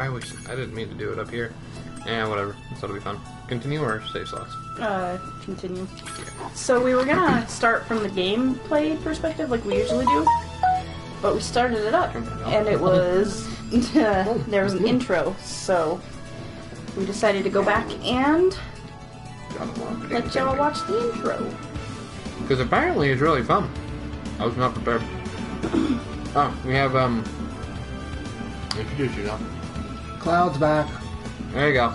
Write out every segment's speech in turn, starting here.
I didn't mean to do it up here. Yeah, whatever. That'll be fun. Continue or save slots? Continue. So we were gonna start from the gameplay perspective like we usually do, but we started it up, and it was... there was an intro, so we decided to go back and let y'all watch the intro. Because apparently it's really fun. I was not prepared. Oh, we have, introduce yourself. Cloud's back. There you go.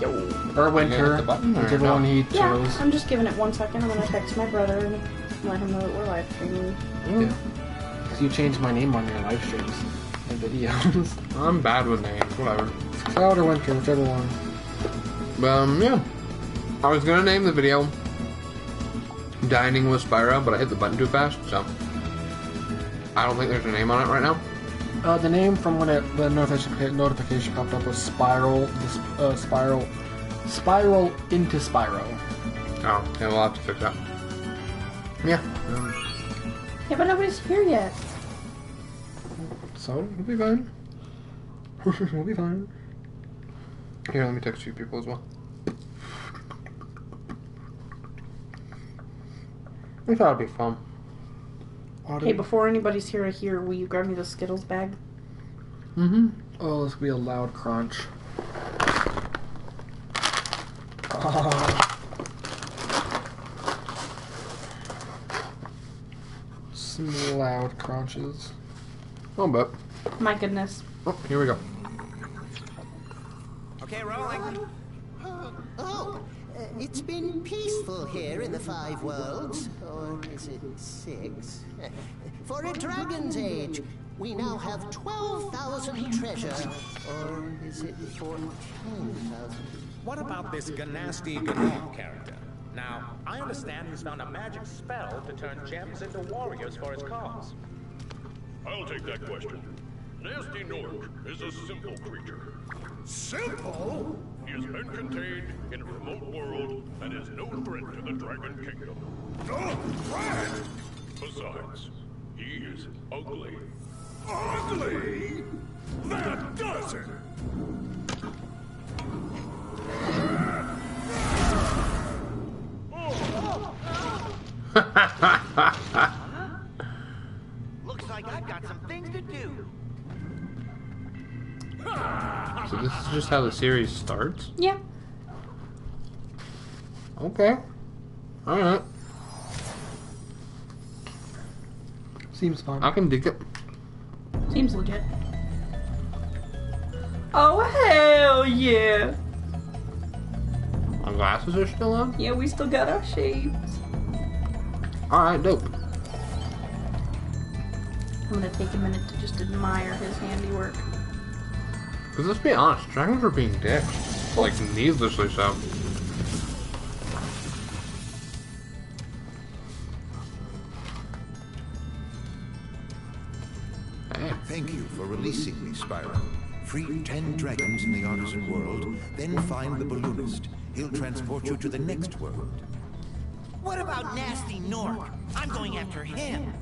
Or Winter, whichever one he chose. Yeah, I'm just giving it 1 second. I'm gonna text my brother and let him know that we're live streaming. Yeah. Because you changed my name on your live streams and videos. I'm bad with names, whatever. Cloud or Winter, whichever one. Yeah. I was gonna name the video Dining with Spyro, but I hit the button too fast, so I don't think there's a name on it right now. The name from when the notification popped up was Spiral into Spyro. Oh, yeah, we'll have to fix that. Yeah. Yeah, but nobody's here yet. So, we'll be fine. We'll be fine. Here, let me text a few people as well. We thought it'd be fun. Hey, before anybody's here, will you grab me the Skittles bag? Mm-hmm. Oh, this will be a loud crunch. Some loud crunches. Oh, but. My goodness. Oh, here we go. Okay, rolling. It's been peaceful here in the 5 worlds, or is it 6? For a dragon's age, we now have 12,000 treasure, or is it 14,000? What about this Ganasty Ganon character? Now, I understand he's found a magic spell to turn gems into warriors for his cause. I'll take that question. Nasty Nork is a simple creature. Simple? He has been contained in a remote world and is no threat to the Dragon Kingdom. No threat? Besides, he is ugly. Ugly? That does it! Looks like I've got some things to do. So this is just how the series starts? Yeah. Okay. Alright. Seems fun. I can dig it. Seems legit. Oh, hell yeah. My glasses are still on? Yeah, we still got our shades. Alright, dope. I'm gonna take a minute to just admire his handiwork. Because let's be honest, dragons are being dicks. Like, needlessly so. Hey. Thank you for releasing me, Spyro. Free 10 dragons in the Artisan world, then find the balloonist. He'll transport you to the next world. What about Nasty Nork? I'm going after him.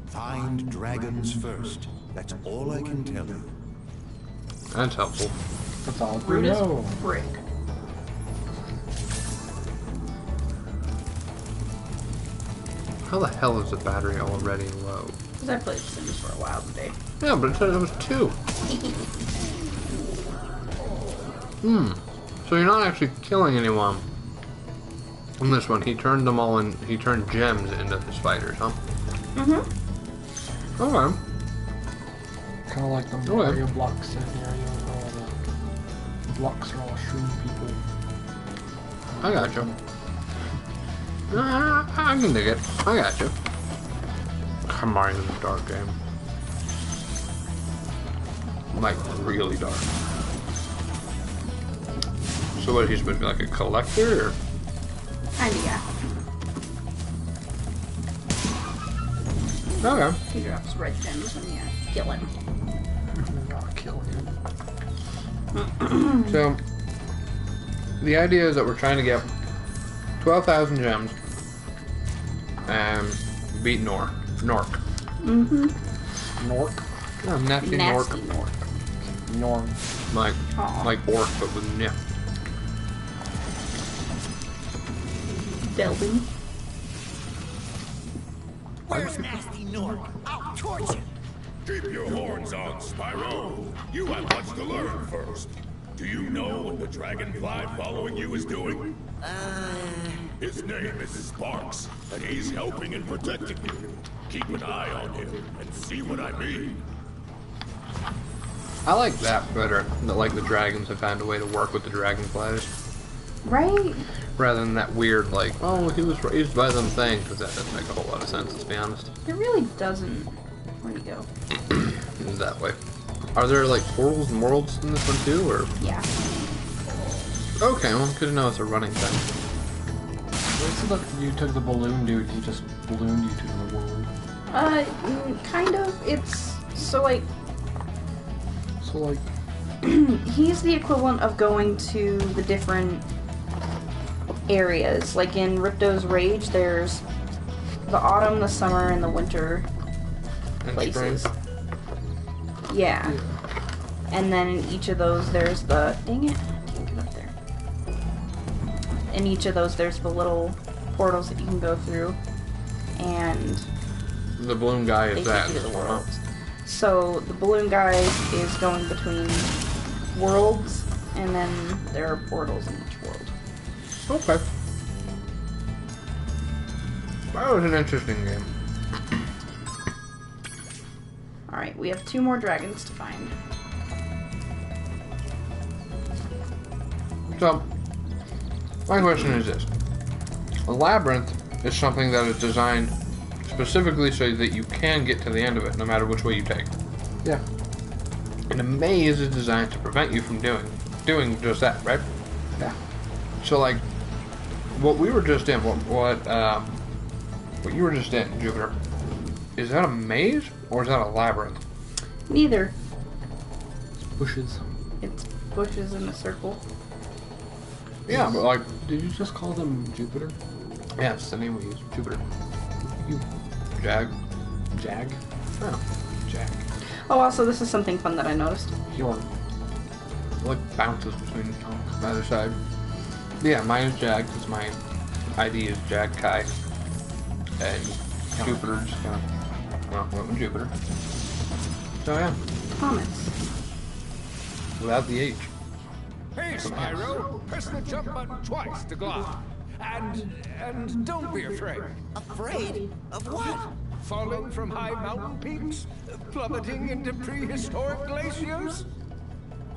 Find dragons first. That's all I can tell you. That's helpful. That's all we Rude as know. frick. How the hell is the battery already low? Because I played Sims for a while today. Yeah, but it said it was 2. So you're not actually killing anyone. In this one, he turned them all in. He turned gems into the spiders, huh? Mm-hmm. Okay. Kind of like the Mario blocks in here. All the blocks are all shroom people. I got you. I can dig it. I got you. Mario's a dark game. Like, really dark. So what, he's supposed to be like a collector, or? Kinda, yeah. Okay. He drops red gems when you kill him. I'll kill him. So, the idea is that we're trying to get 12,000 gems and beat Nork. Mm-hmm. Nork? Yeah, nasty Nork. Nasty Nork. Norm. Like, Aw. Like orc, but with yeah. Building. Where's Nasty Nork? I'll torch him. Keep your horns on, Spyro. You have much to learn first. Do you know what the dragonfly following you is doing? His name is Sparks, and he's helping and protecting you. Keep an eye on him and see what I mean. I like that better. That like the dragons have found a way to work with the dragonflies, Right? rather than that weird like, oh, he was raised by them thing, because that doesn't make a whole lot of sense. Let's be honest. It really doesn't. Where'd he go? It's that way. Are there like portals and worlds in this one too, or? Yeah. Okay, well, good to know it's a running thing. So look, you took the balloon dude, he just ballooned you to the world. Kind of. It's so like So like, he's the equivalent of going to the different areas. Like in Ripto's Rage, there's the autumn, the summer, and the winter And places. spring. Yeah. And then in each of those, there's the... Dang it. I can't get up there. In each of those, there's the little portals that you can go through. And The balloon guy they is take that. you to the worlds. So the balloon guy is going between worlds, and then there are portals in each world. Okay. That was an interesting game. Alright, we have 2 more dragons to find. So, my question is this. A labyrinth is something that is designed specifically so that you can get to the end of it, no matter which way you take. yeah. And a maze is designed to prevent you from doing just that, right? Yeah. So, like, what we were just in, what you were just in, Jupiter, is that a maze or is that a labyrinth? Neither. Bushes. It's bushes in a circle. Yeah, but like, Did you just call them Jupiter? yeah, it's the name we use, Jupiter. You Jag. Jag? Oh, Jag. Oh, also, this is something fun that I noticed. Your. like bounces between either side. Yeah, mine is Jag because my ID is Jag Kai, and Jupiter just kind of went with Jupiter. So yeah, Comments. without the H. Hey, Spyro! Press the jump button twice to glide. And don't be afraid. Afraid? Of what? Falling from high mountain peaks? Plummeting into prehistoric glaciers?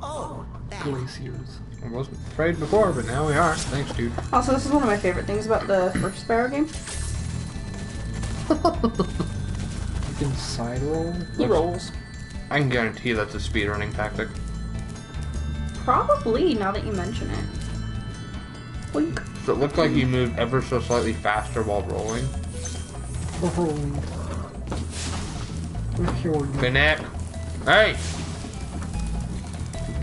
Oh, that. Glaciers. I wasn't afraid before, but now we are. Thanks, dude. Also, this is one of my favorite things about the first Spyro game. You can side roll? He rolls. I can guarantee that's a speedrunning tactic. Probably, now that you mention it. Wink. So it looked like you moved ever so slightly faster while rolling. Connect. Hey!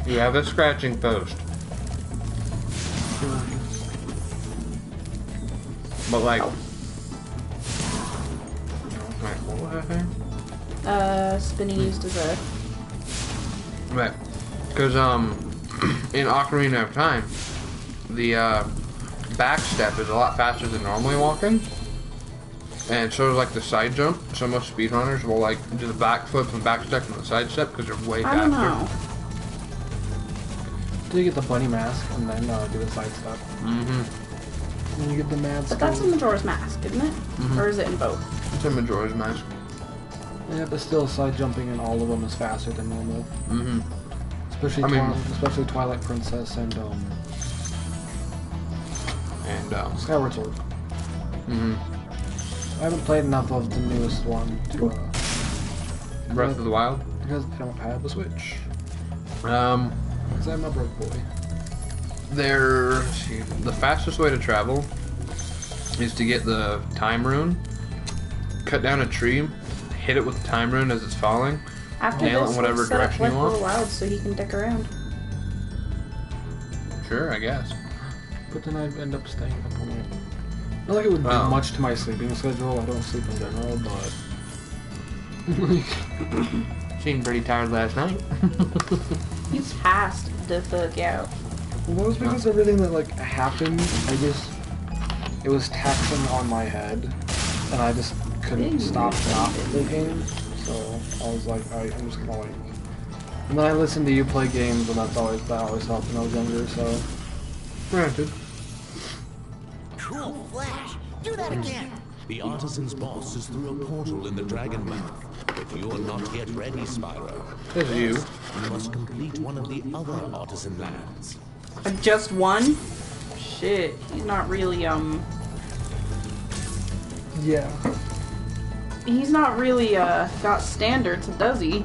You have a scratching post. But like... Wait, what was I saying? Spinny used as a... Right. Because, in Ocarina of Time, the, back step is a lot faster than normally walking. And so is, like, the side jump. So most speedrunners will, like, do the back flip and back step and the side step because they're way I don't faster. know. Do you get the bunny mask and then do the side step? Mm-hmm. And you get the mad But that's skill. in Majora's Mask, isn't it? Mhm. Or is it in both? It's a Majora's Mask. Yeah, but still, side jumping in all of them is faster than normal. Mm-hmm. Especially, especially Twilight Princess and Skyward Sword. Mm-hmm. I haven't played enough of the newest one to Breath of the Wild. because I don't have the Switch. Because I'm a broke boy. The fastest way to travel is to get the time rune, cut down a tree, hit it with the time rune as it's falling, After nail it this, in whatever let's set up direction you Breath of the want. Wild so he can dick around. Sure, I guess. But then I'd end up staying up all night. Not like it would do Wow. much to my sleeping schedule. I don't sleep in general, but Seemed pretty tired last night. He's passed the fuck out. Well, that was because everything that like happened, it was taxing on my head, and I just couldn't stop not the game. So I was like, alright, I'm just gonna like. And then I listened to you play games, and that always helped when I was younger. So granted. Cool Flash. Do that again. The artisan's boss is through a portal in the Dragon Mouth. But you're not yet ready, Spyro. There's you. You must complete one of the other artisan lands. Just one? Shit, he's not really, Yeah. He's not really, got standards, does he?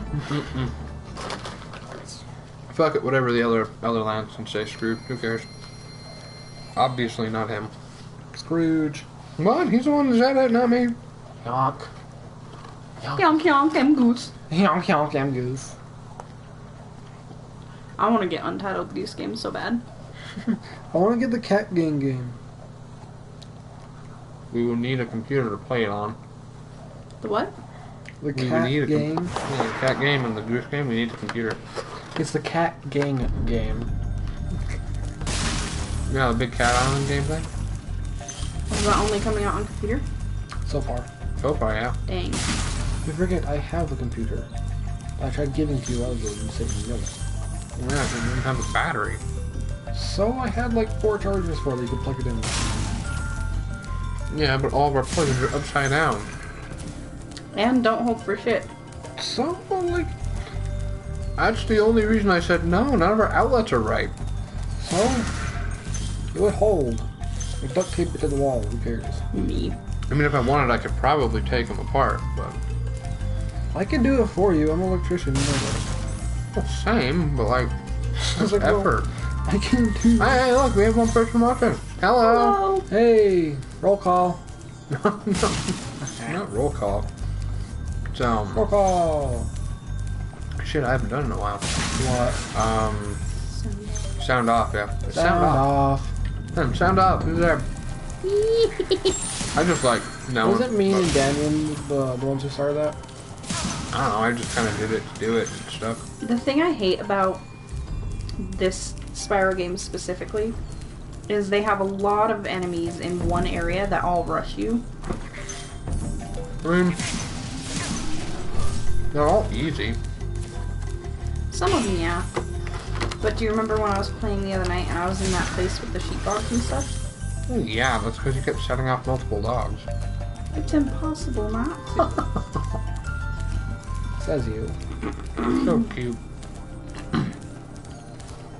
Fuck it, whatever the other lands can say, screwed. Who cares? Obviously not him. Scrooge. What? He's the one who said it, not me. Yonk. Yonk yonk, I'm goose. Yonk yonk, I'm goose. I want to get Untitled Goose Game so bad. I want to get the cat game. We will need a computer to play it on. The what? The cat game. Yeah, the cat game and the goose game, we need a computer. It's the cat gang game. You know the big cat island game thing? Is that only coming out on computer? So far. So far, yeah. Dang. You forget I have the computer. I tried giving to you others and you said no. Yeah, because you didn't have a battery. So I had like 4 chargers for it that you could plug it in. Yeah, but all of our plugins are upside down. And don't hold for shit. So, like... That's the only reason I said no, none of our outlets are right. So, it would hold. You duct tape it to the wall, who cares? Me. I mean, if I wanted, I could probably take them apart, but... I can do it for you, I'm an electrician, you know that. Well, same, but like... That's like, effort. Well, I can do Hey, look, we have one person watching. Hello! Hey, roll call. No, not roll call. It's, Roll call. shit, I haven't done it in a while. What? Sound off, yeah. Sound off. Sound off, who's there? I just like, no. Wasn't me and Daniel the ones who started that? I don't know, I just kind of did it to do it and stuff. The thing I hate about this Spyro game specifically is they have a lot of enemies in one area that all rush you. I mean, they're all easy. Some of them, yeah. But do you remember when I was playing the other night and I was in that place with the sheepdogs and stuff? Well, yeah, that's because you kept setting off multiple dogs. It's impossible not to. Says you. So cute.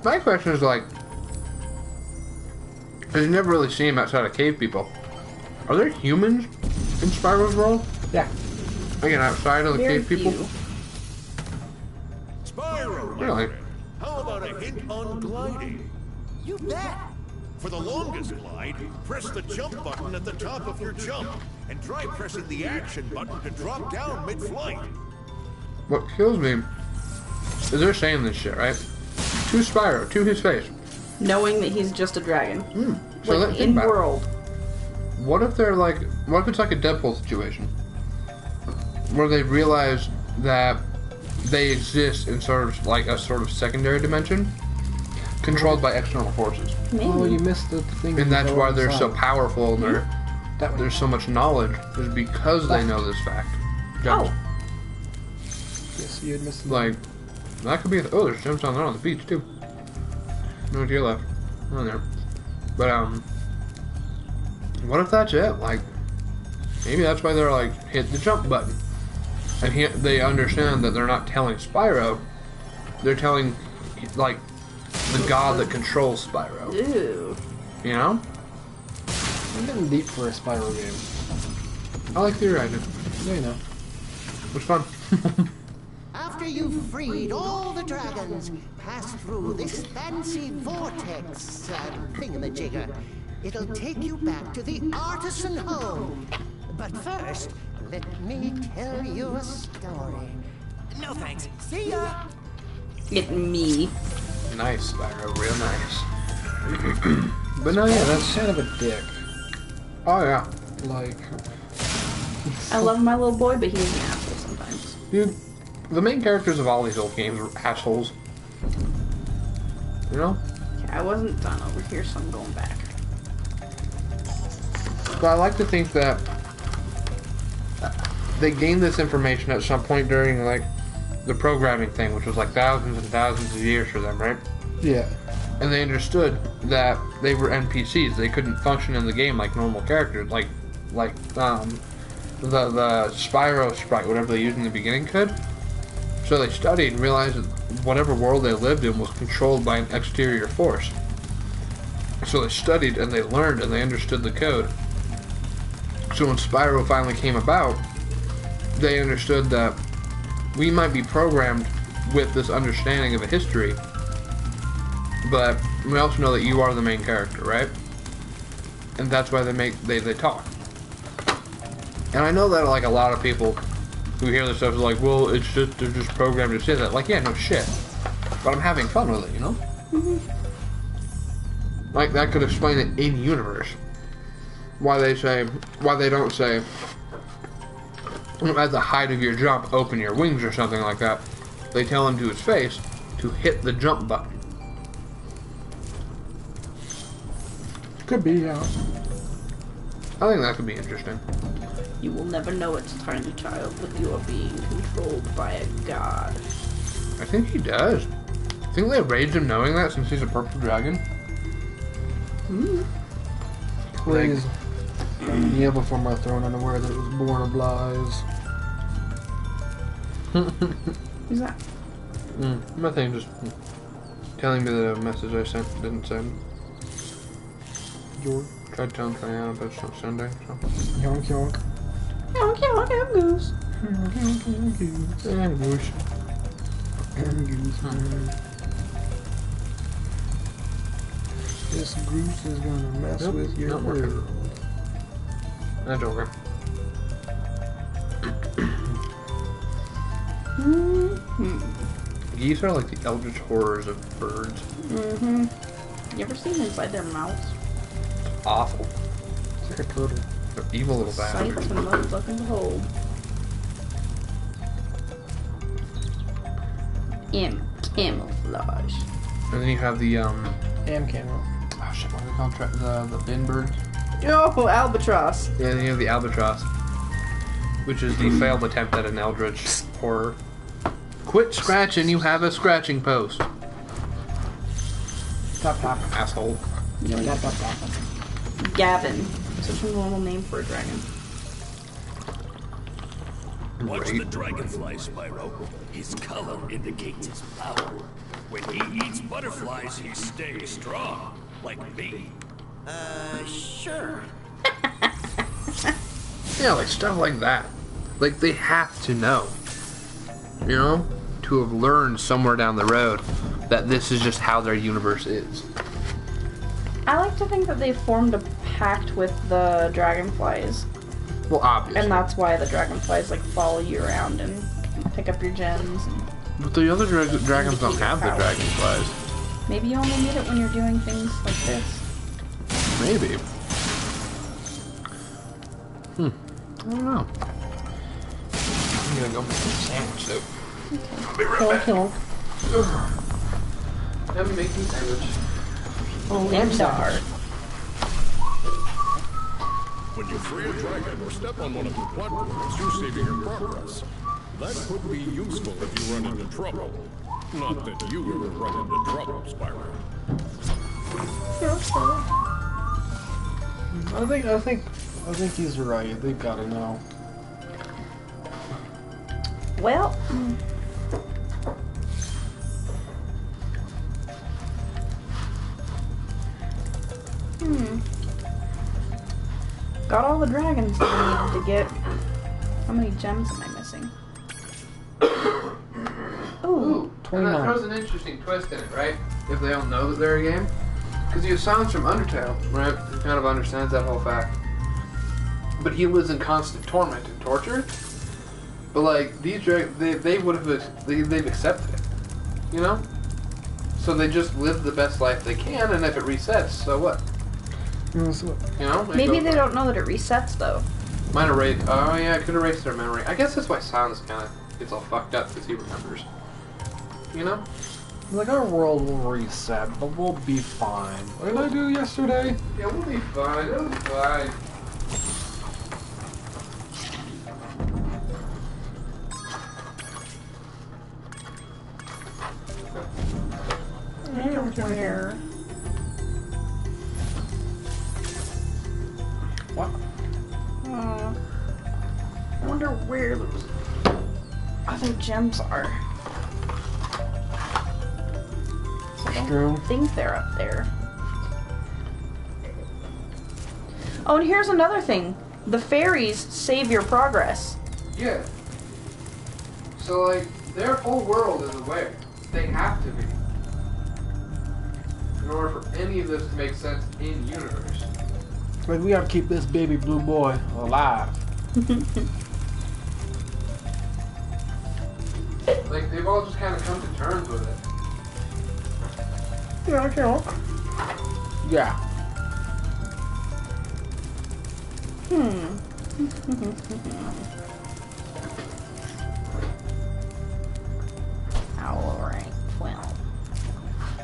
My question is like, because you never really see them outside of cave people. Are there humans in Spyro's world? Yeah. Again, outside of the Very cave people? few. Spyro, my Really? friend, how about a hint on gliding? You bet. For the longest glide, press the jump button at the top of your jump, and try pressing the action button to drop down mid-flight. What kills me is they're saying this shit, right? To Spyro, to his face. Knowing that he's just a dragon. So Like, think in about it. world. What if they're like, what if it's like a Deadpool situation? Where they realize that they exist in sort of like a sort of secondary dimension controlled by external forces. Maybe. Oh, you missed the thing. And that's why they're so inside. powerful and That way. there's so much knowledge is because they know this fact. Gems. Oh. Yes, you had missed the Like, that could be, oh, there's gems down there on the beach too. No to your left. On there. But, what if that's it? Like, maybe that's why they're like, hit the jump button. And they understand that they're not telling Spyro, they're telling, like, the god that controls Spyro. Ew. You know? I'm getting deep for a Spyro game. I like theorizing. Yeah, you know. It's fun. After you've freed all the dragons, pass through this fancy vortex thingamajigger. It'll take you back to the artisan home. But first, let me tell you a story. No thanks. See ya. It me. Nice, Spyro. Real nice. But no, yeah, that's... That's kind of a dick. Oh, yeah. Like, I love my little boy, but he's an asshole sometimes. Dude, the main characters of all these old games are assholes. You know? Okay, I wasn't done over here, so I'm going back. So I like to think that they gained this information at some point during, like, the programming thing, which was like thousands and thousands of years for them, right? Yeah. And they understood that they were NPCs. They couldn't function in the game like normal characters, like the Spyro sprite, whatever they used in the beginning, could. So they studied and realized that whatever world they lived in was controlled by an exterior force. So they studied and they learned and they understood the code. So when Spyro finally came about, they understood that we might be programmed with this understanding of a history, but we also know that you are the main character, right? And that's why they talk. And I know that like a lot of people who hear this stuff is like, well, it's just they're just programmed to say that. Like, yeah, no shit. But I'm having fun with it, you know? Mm-hmm. Like that could explain it in universe. Why they don't say at the height of your jump, open your wings or something like that. They tell him to his face to hit the jump button. Could be, yeah. I think that could be interesting. You will never know it's tiny child, but you are being controlled by a god. I think he does. I think they raised him knowing that since he's a purple dragon. Please. Kneel before my throne unaware that it was born of lies. Who's that? Nothing, just telling me the message I sent didn't send. George. Tried telling Diana, but it's not sending, so. Yonk yonk. Yonk yonk, I'm goose. Yonk yonk yonk goose. And whoosh. And goose. This goose is gonna mess with your world. That's over. Geese are like the eldritch horrors of birds. Mm-hmm. You ever seen inside their mouths? It's awful. It's like a turtle. They're evil little Sights bastards. and motherfucking behold. Camouflage. And then you have the And camo. oh shit, what are they called? The bin birds. Oh, albatross. Yeah, then you have the albatross, which is the failed attempt at an eldritch horror. Quit scratching, you have a scratching post. Tap tap. Asshole. Tap tap tap. Gavin. Such a normal name for a dragon. Watch the dragonfly, Spyro. His color indicates his power. When he eats butterflies, he stays strong, like me. Sure. Yeah, like stuff like that. Like they have to know. You know? To have learned somewhere down the road that this is just how their universe is. I like to think that they formed a pact with the dragonflies. Well, obviously. And that's why the dragonflies like follow you around and pick up your gems. And But the other dragons don't have the dragonflies. maybe you only need it when you're doing things like this. Maybe. I don't know. I'm gonna go make some sandwich soup. I'll be right back. Let me make some sandwich. Oh, Lindar. When you free a dragon or step on one of the platforms, you're saving your progress. That could be useful if you run into trouble. Not that you ever run into trouble, Spyro. I think he's right. They've got to know. Well, got all the dragons that I needed to get. How many gems am I missing? Ooh. And that throws an interesting twist in it, right? If they don't know that they're a game. Because he sounds from Undertale, right? He kind of understands that whole fact. But he lives in constant torment and torture. But like, these dragons, they would have, they've accepted it. You know? So they just live the best life they can, and if it resets, so what? You know? Maybe they don't know that it resets though. Might erase. Oh yeah, it could erase their memory. I guess that's why Silence kind of gets all fucked up because he remembers. You know? Like, our world will reset, but we'll be fine. What did I do yesterday? Yeah, we'll be fine. It'll be fine. Where? What? I wonder where those other gems are. I don't think they're up there. Oh, and here's another thing. The fairies save your progress. Yeah. So, like, their whole world is aware. They have to be. In order for any of this to make sense in universe. Like, we gotta keep this baby blue boy alive. Like, they've all just kind of come to terms with it. Yeah, I can walk. Yeah. Owl rank 12.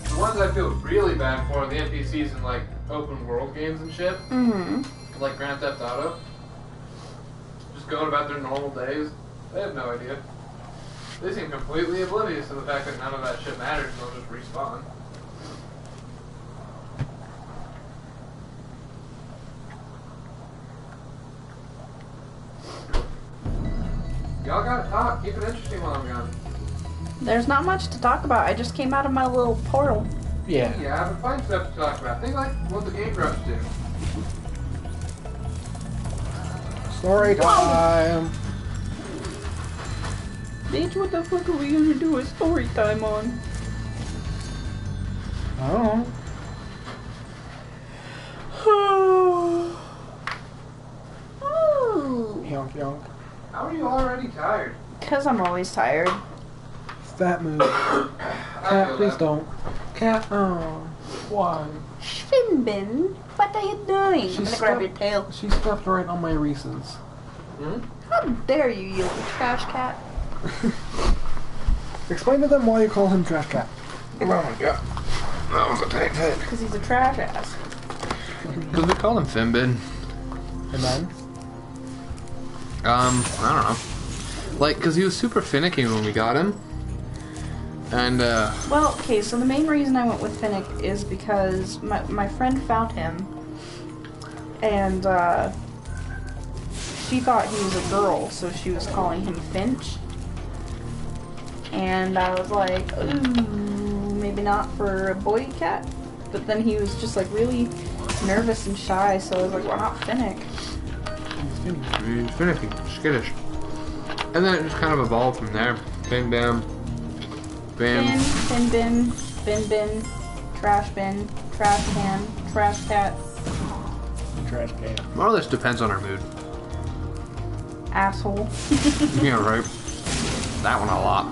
The ones I feel really bad for are the NPCs in, like, open world games and shit. Like Grand Theft Auto. Just going about their normal days. They have no idea. They seem completely oblivious to the fact that none of that shit matters and they'll just respawn. Y'all gotta talk. Keep it interesting while I'm gone. There's not much to talk about. I just came out of my little portal. Yeah. Yeah, but find stuff to talk about. Think like what the game grubs do. Story time. Bitch, what the fuck are we gonna do a story time on? Oh. Yonk yonk. How are you already tired? Because I'm always tired. Fat move. Cat, please don't. Cat, oh. Why? Shinbin, what are you doing? I'm gonna grab your tail. She stepped right on my Reese's. How dare you, you little trash cat? Explain to them why you call him Trash Cat. Oh my god. That was a tight hit. Because he's a trash ass. Because we call him Finbin. And then? I don't know. Like, because he was super finicky when we got him. And, Well, okay, so the main reason I went with Finnick is because my friend found him. And, she thought he was a girl, so she was calling him Finch. And I was like, ooh, maybe not for a boy cat. But then he was just, like, really nervous and shy, so I was like, why not Finnick? he's finicky, skittish. And then it just kind of evolved from there. Fin Bam. Bam. Fin bin, bin bin, trash bin, trash can, trash cat, Trash can. More or less depends on our mood. asshole. Yeah, right. That one a lot.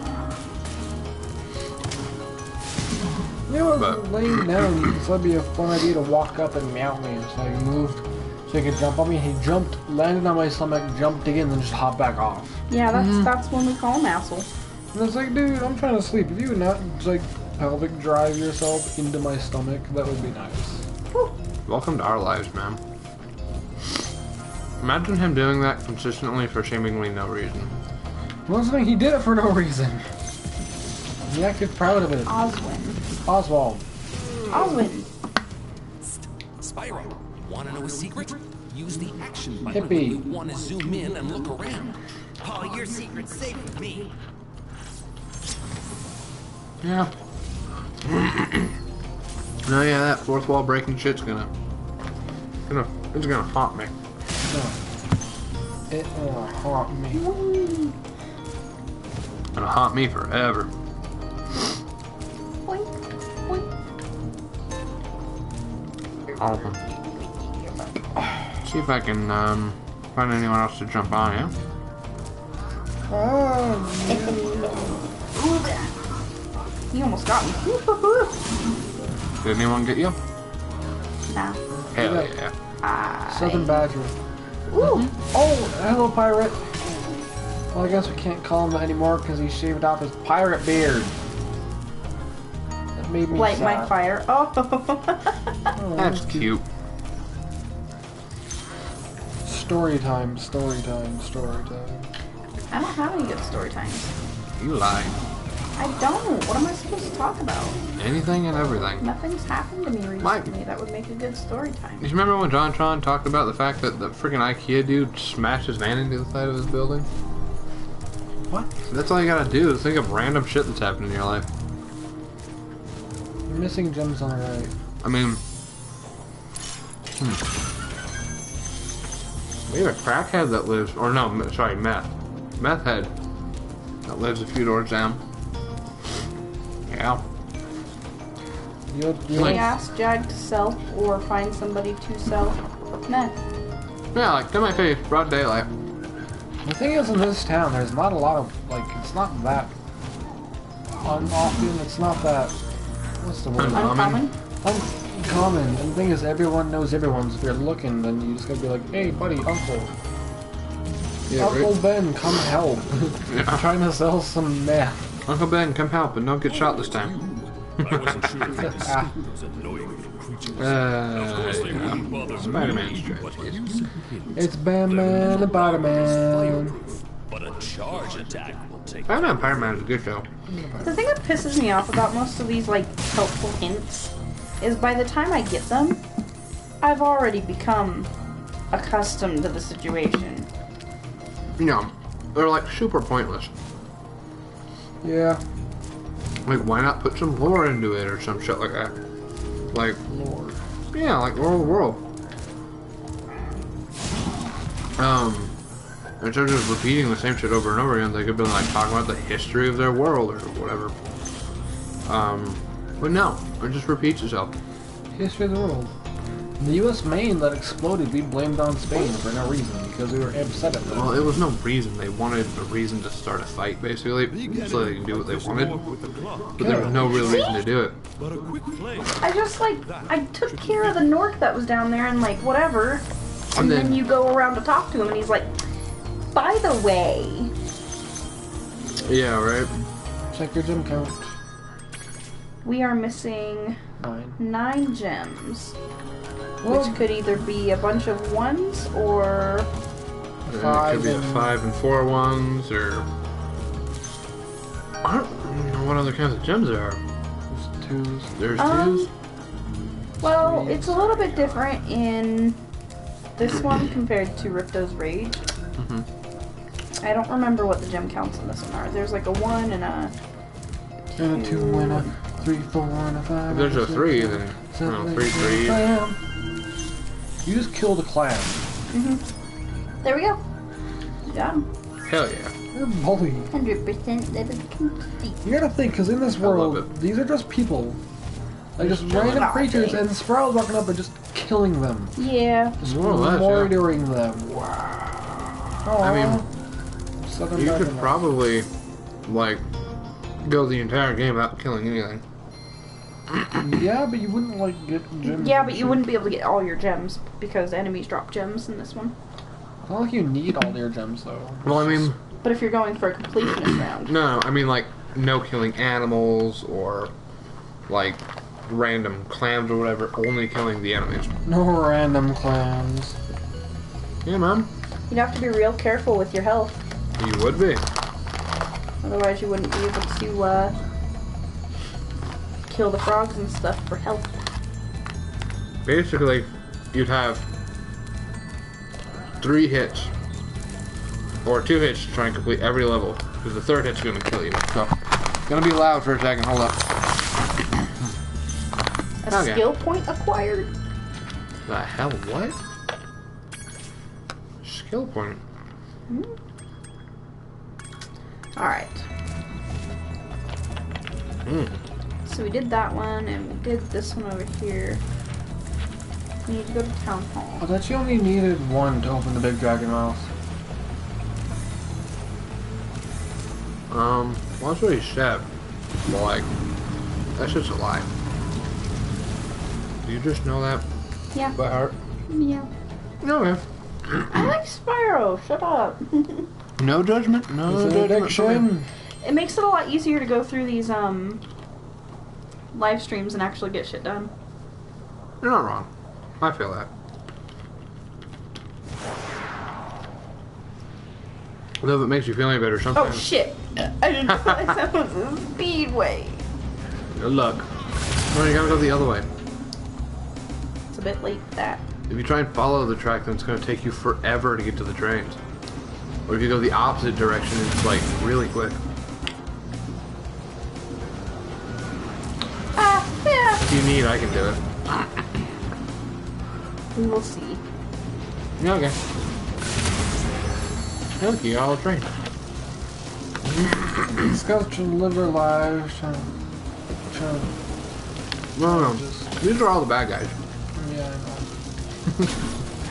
You know, But- laying down, this would be a fun idea to walk up and meow me. So he moved so he could jump on me. He jumped, landed on my stomach, jumped again, then just hopped back off. Yeah, that's when we call him asshole. And it's like, dude, I'm trying to sleep. If you would not, like, pelvic drive yourself into my stomach, that would be nice. Welcome to our lives, man. Imagine him doing that consistently for seemingly no reason. Well, that's the thing, he did it for no reason. He acted proud of it. Oswin. Oswald. Oswin. Spyro, wanna know a secret? Use the action button when Hippie. you wanna zoom in and look around. Oh, your secret's safe with me. Yeah. No, yeah, that fourth wall breaking shit's it's gonna haunt me. It will haunt me. Gonna haunt me forever. Boink, boink. Awesome. See if I can find anyone else to jump on, yeah? He almost got me. Did anyone get you? Nah. Hell yeah. Southern Badger. Ooh. Oh, hello, pirate. Well, I guess we can't call him that anymore because he shaved off his pirate beard. That made me Light my sad. fire. Oh. That's cute. Story time, story time, story time. I don't have any good story times. You lie. I don't. What am I supposed to talk about? Anything and everything. Nothing's happened to me recently that would make a good story time. Do you remember when John Tron talked about the fact that the freaking IKEA dude smashed his van into the side of his building? What? That's all you gotta do is think of random shit that's happened in your life. You're missing gems on the right. I mean... We have a crackhead that lives... Or no, sorry, meth. Meth head. That lives a few doors down. Yeah. You I asked Jag to sell or find somebody to sell meth. Yeah, like, to my face, broad daylight. The thing is, in this town, there's not a lot of, like, it's not that often, it's not that, what's the word? Uncommon? Uncommon. And the thing is, everyone knows everyone, so if you're looking, then you just gotta be like, hey, buddy, uncle. Yeah, Uncle right? Ben, come help. Yeah. I'm trying to sell some meth. Uncle Ben, come help and don't get shot this time. I wasn't sure if you Ah. those annoying little creatures. Yeah. Bother me, Spider-Man's but strategy. you It's Batman and Spider-Man. But a charge attack will take. Spider-Man and Spider-Man is a good show. The thing that pisses me off about most of these, like, helpful hints is by the time I get them, I've already become accustomed to the situation. You know, they're like super pointless. Yeah. Like, why not put some lore into it or some shit like that? Like, Lord. yeah, like lore of the world. Instead of just repeating the same shit over and over again, they could be like talking about the history of their world or whatever. But no, it just repeats itself. History of the world. The U.S. Maine that exploded, we blamed on Spain for no reason because we were upset at them. Well, it was no reason. They wanted a reason to start a fight, basically, so they could do what they wanted. But there was no real reason to do it. But a quick flame. I just, like, I took care of the Nork that was down there and, like, whatever. And And then- then you go around to talk to him and he's like, by the way, Yeah, right? Check your gem count. we are missing 9 gems. Well, Which could either be a bunch of ones or... It could be a 5 and 4 ones, or... I don't know what other kinds of gems there are. There's twos. There's Um, twos? Well, it's a little bit different in this one compared to Ripto's Rage. I don't remember what the gem counts in this one are. There's like a 1 and a... And a 2 and a 3, 4 and a 5. If there's a 3, then... Seven, Well, 3, 3. Bam. You just killed a clan. There we go. Got him. Hell yeah. You're a bully. 100% level complete. You gotta think, because in this I love world, it. these are just people. Like just chilling. random Aw, creatures, dang. and Spyro walking up and just killing them. Yeah. Just More or less, yeah. murdering them. Wow. I mean, Southern you could Dragon. probably, like, go the entire game without killing anything. Yeah, but you wouldn't, like, get gems. Yeah, but you wouldn't be able to get all your gems because enemies drop gems in this one. It's not like you need all your gems, though. Well, I mean... But if you're going for a completionist round. No, I mean, like, no killing animals or, like, random clams or whatever, only killing the enemies. No random clans. Yeah, man. You'd have to be real careful with your health. You would be. Otherwise you wouldn't be able to kill the frogs and stuff for health. Basically, you'd have 3 hits. Or 2 hits to try and complete every level. Because the 3rd hit's gonna kill you. So, gonna be loud for a second, hold up. A Okay. skill point acquired? The hell, what? Skill point? Alright. So we did that one, and we did this one over here. We need to go to Town Hall. I thought you only needed 1 to open the big dragon mouth. Well, that's what he said. But, like, that's just a lie. Do you just know that Yeah. by heart? Yeah. No, man. I like Spyro, shut up. No judgment. No It's an judgment. addiction. It makes it a lot easier to go through these live streams and actually get shit done. You're not wrong. I feel that. Although if it makes you feel any better, Oh sometimes. shit! I didn't realize that was a speedway. Good luck. No, you gotta go the other way. It's a bit late for that. If you try and follow the track, then it's gonna take you forever to get to the trains. Or if you go the opposite direction, it's like really quick. Yeah. If you need, I can do it. We will see. Yeah, okay. Hey, look, you got all the train. Scouts should live their lives. No. These are all the bad guys. Yeah, I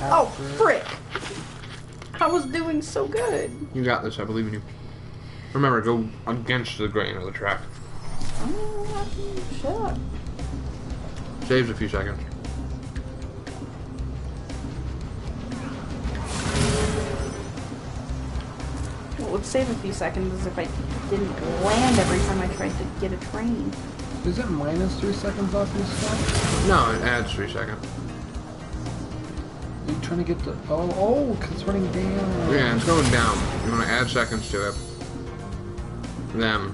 know. Oh, frick! I was doing so good. You got this, I believe in you. Remember, go against the grain of the track. Shut up. Saves a few seconds. What would save a few seconds is if I didn't land every time I tried to get a train. Is it minus 3 seconds off your stuff? No, it adds 3 seconds. Are you trying to get the... Oh, because it's running down. Yeah, it's going down. You want to add seconds to it. Then,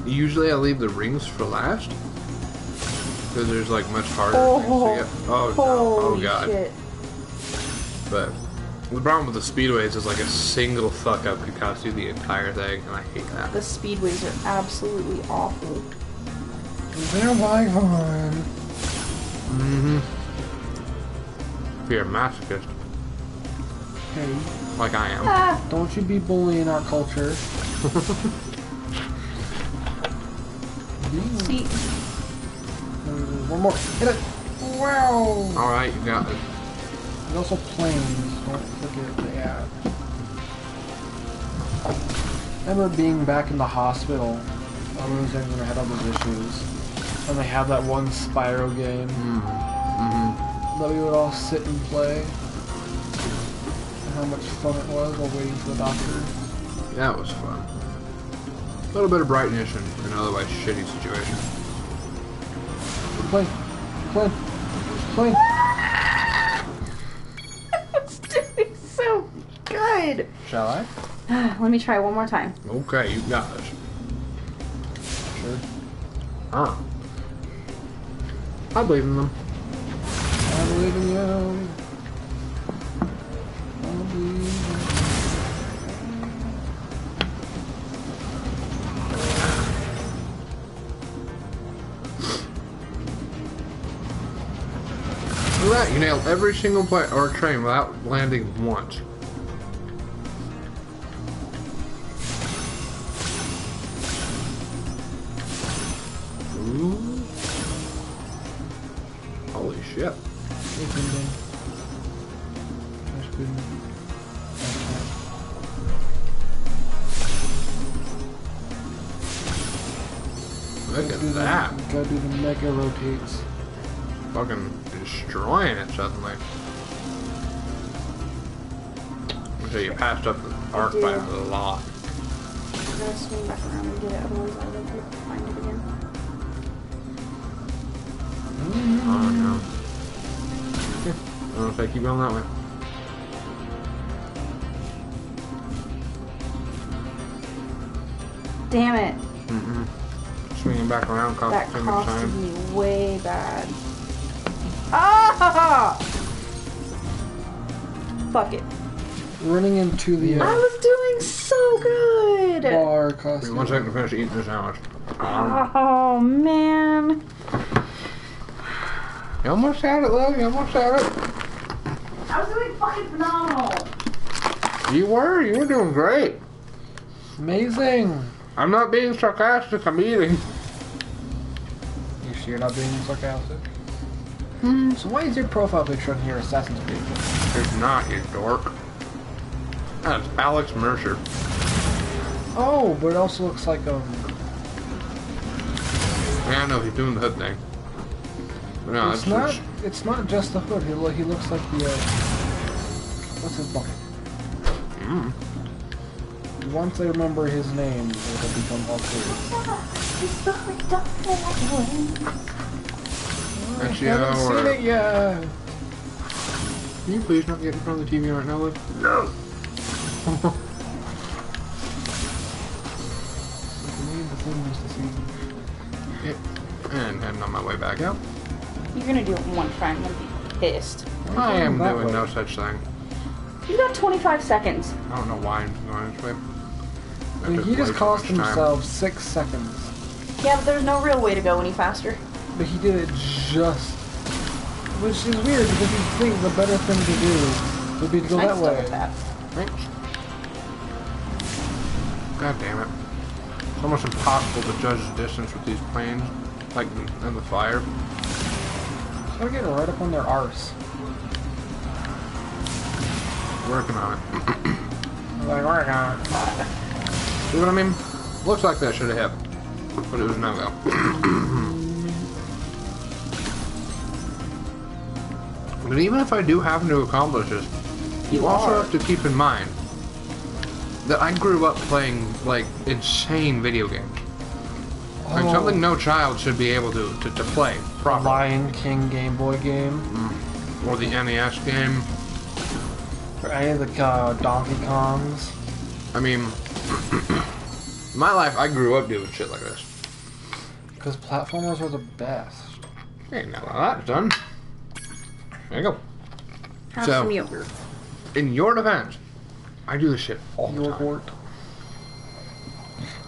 usually I leave the rings for last. Because there's like much harder things to get. Oh, no. Oh, God. Shit. But the problem with the speedways is like a single fuck up could cost you the entire thing, and I hate that. The speedways are absolutely awful. They're my fun. Mm-hmm. If you're a masochist, Hey, like I am. don't you be bullying our culture. See, One more. Hit it. Wow. Alright, you got it. There's also planes. Don't forget that. I remember being back in the hospital. I was when I had all those issues. And they had that one Spyro game that we would all sit and play. And how much fun it was while waiting for the doctor. That was fun. A little bit of brightness in an otherwise shitty situation. Plane. Plane. Plane. it's doing so good. Shall I? Let me try one more time. Okay, you got this. Sure. Huh. I believe in them. I believe in you. I believe in you. Look at that, you nailed every single plane or train without landing once. Ooh. Holy shit. That's good. Look at that. Gotta do the mega rotates. Fucking destroying it suddenly. So you passed up the arc by a lot. I'm gonna swing back around and get it, otherwise I won't be able to find it again. Oh no. Okay. I don't know if I keep going that way. Damn it. Swinging back around cost That too much costed time. me way bad. Ah! Fuck it. Running into the I was doing so good. bar Give cost. me 1 second to finish eating this sandwich. Oh man. You almost had it, love. You almost had it. I was doing fucking phenomenal. You were doing great. Amazing. I'm not being sarcastic, I'm eating. You sure you're not being sarcastic? So why is your profile picture on here Assassin's Creed? It's not, you dork. That's Alex Mercer. Oh, but it also looks like Yeah, I know, he's doing the hood thing. But no, it's not. It's not just the hood. He looks like the. What's his bucket? once I remember his name, it'll become all clear. That's I haven't seen it yet. Can you please not get in front of the TV right now, Liv? No! And heading on my way back out. You're gonna do it one time and be pissed. I am doing no such thing. You got 25 seconds. I don't know why I'm going this way. I mean, he just cost himself 6 seconds. Yeah, but there's no real way to go any faster. But he did it just... Which is weird, because you think the better thing to do would be to go that way. Right? God damn it. It's almost impossible to judge the distance with these planes, like in the fire. So I get right up on their arse. Working on it. Like, working on it. See what I mean? Looks like that should have hit, but it was no go. But even if I do happen to accomplish this, you also have to keep in mind that I grew up playing, like, insane video games. Like, something no child should be able to play properly. Lion King Game Boy game. Or the NES game. Or any of the Donkey Kongs. I mean, my life, I grew up doing shit like this. Because platformers are the best. Hey, now that's done. There you go. Have some So, yogurt. in your defense, I do this shit all the time. Yogurt.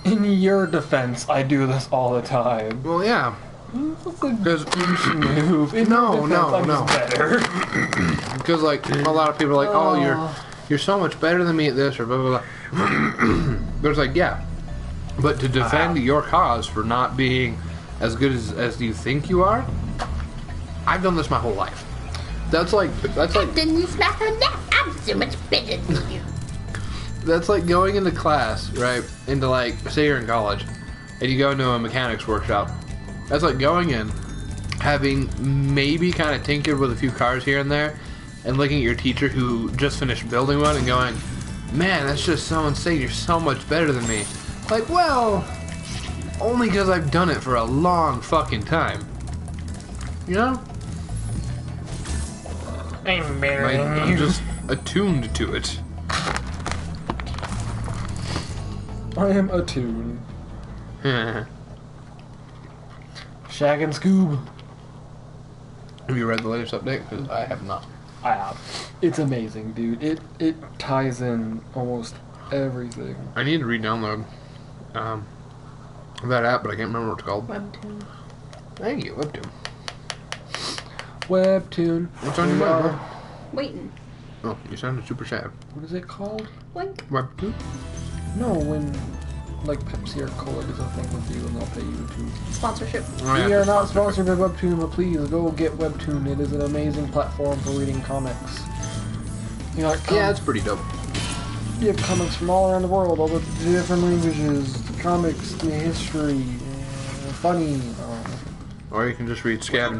In your defense, I do this all the time. Well, yeah. Because move. In your defense, I'm just better. Because like a lot of people are like, oh, you're so much better than me at this, or blah blah blah. But it's like, yeah. But to defend your cause for not being as good as you think you are, I've done this my whole life. That's like Then you smack her neck. I'm so much better than you. That's like going into class, right? Into like, say you're in college, and you go into a mechanics workshop. That's like going in, having maybe kind of tinkered with a few cars here and there, and looking at your teacher who just finished building one and going, man, that's just so insane, you're so much better than me. Like, well, only because I've done it for a long fucking time. You know? I'm better than I'm you. just attuned to it. I am attuned. Shag and Scoob. Have you read the latest update? Because I have not. I have. It's amazing, dude. It ties in almost everything. I need to re-download that app, but I can't remember what it's called. Webtoon. Thank you, Webtoon. Webtoon. What's on your mind, bro? Waiting. Oh, you sounded super sad. What is it called? Blink. Webtoon? No, when like Pepsi or Cola does a thing with you and they'll pay you to. Sponsorship. Oh, yeah, We are it's not sponsored by Webtoon, but please go get Webtoon. It is an amazing platform for reading comics. You know, like yeah, it's pretty dope. you have comics from all around the world, all the different languages, comics, history, funny. Or you can just read Shag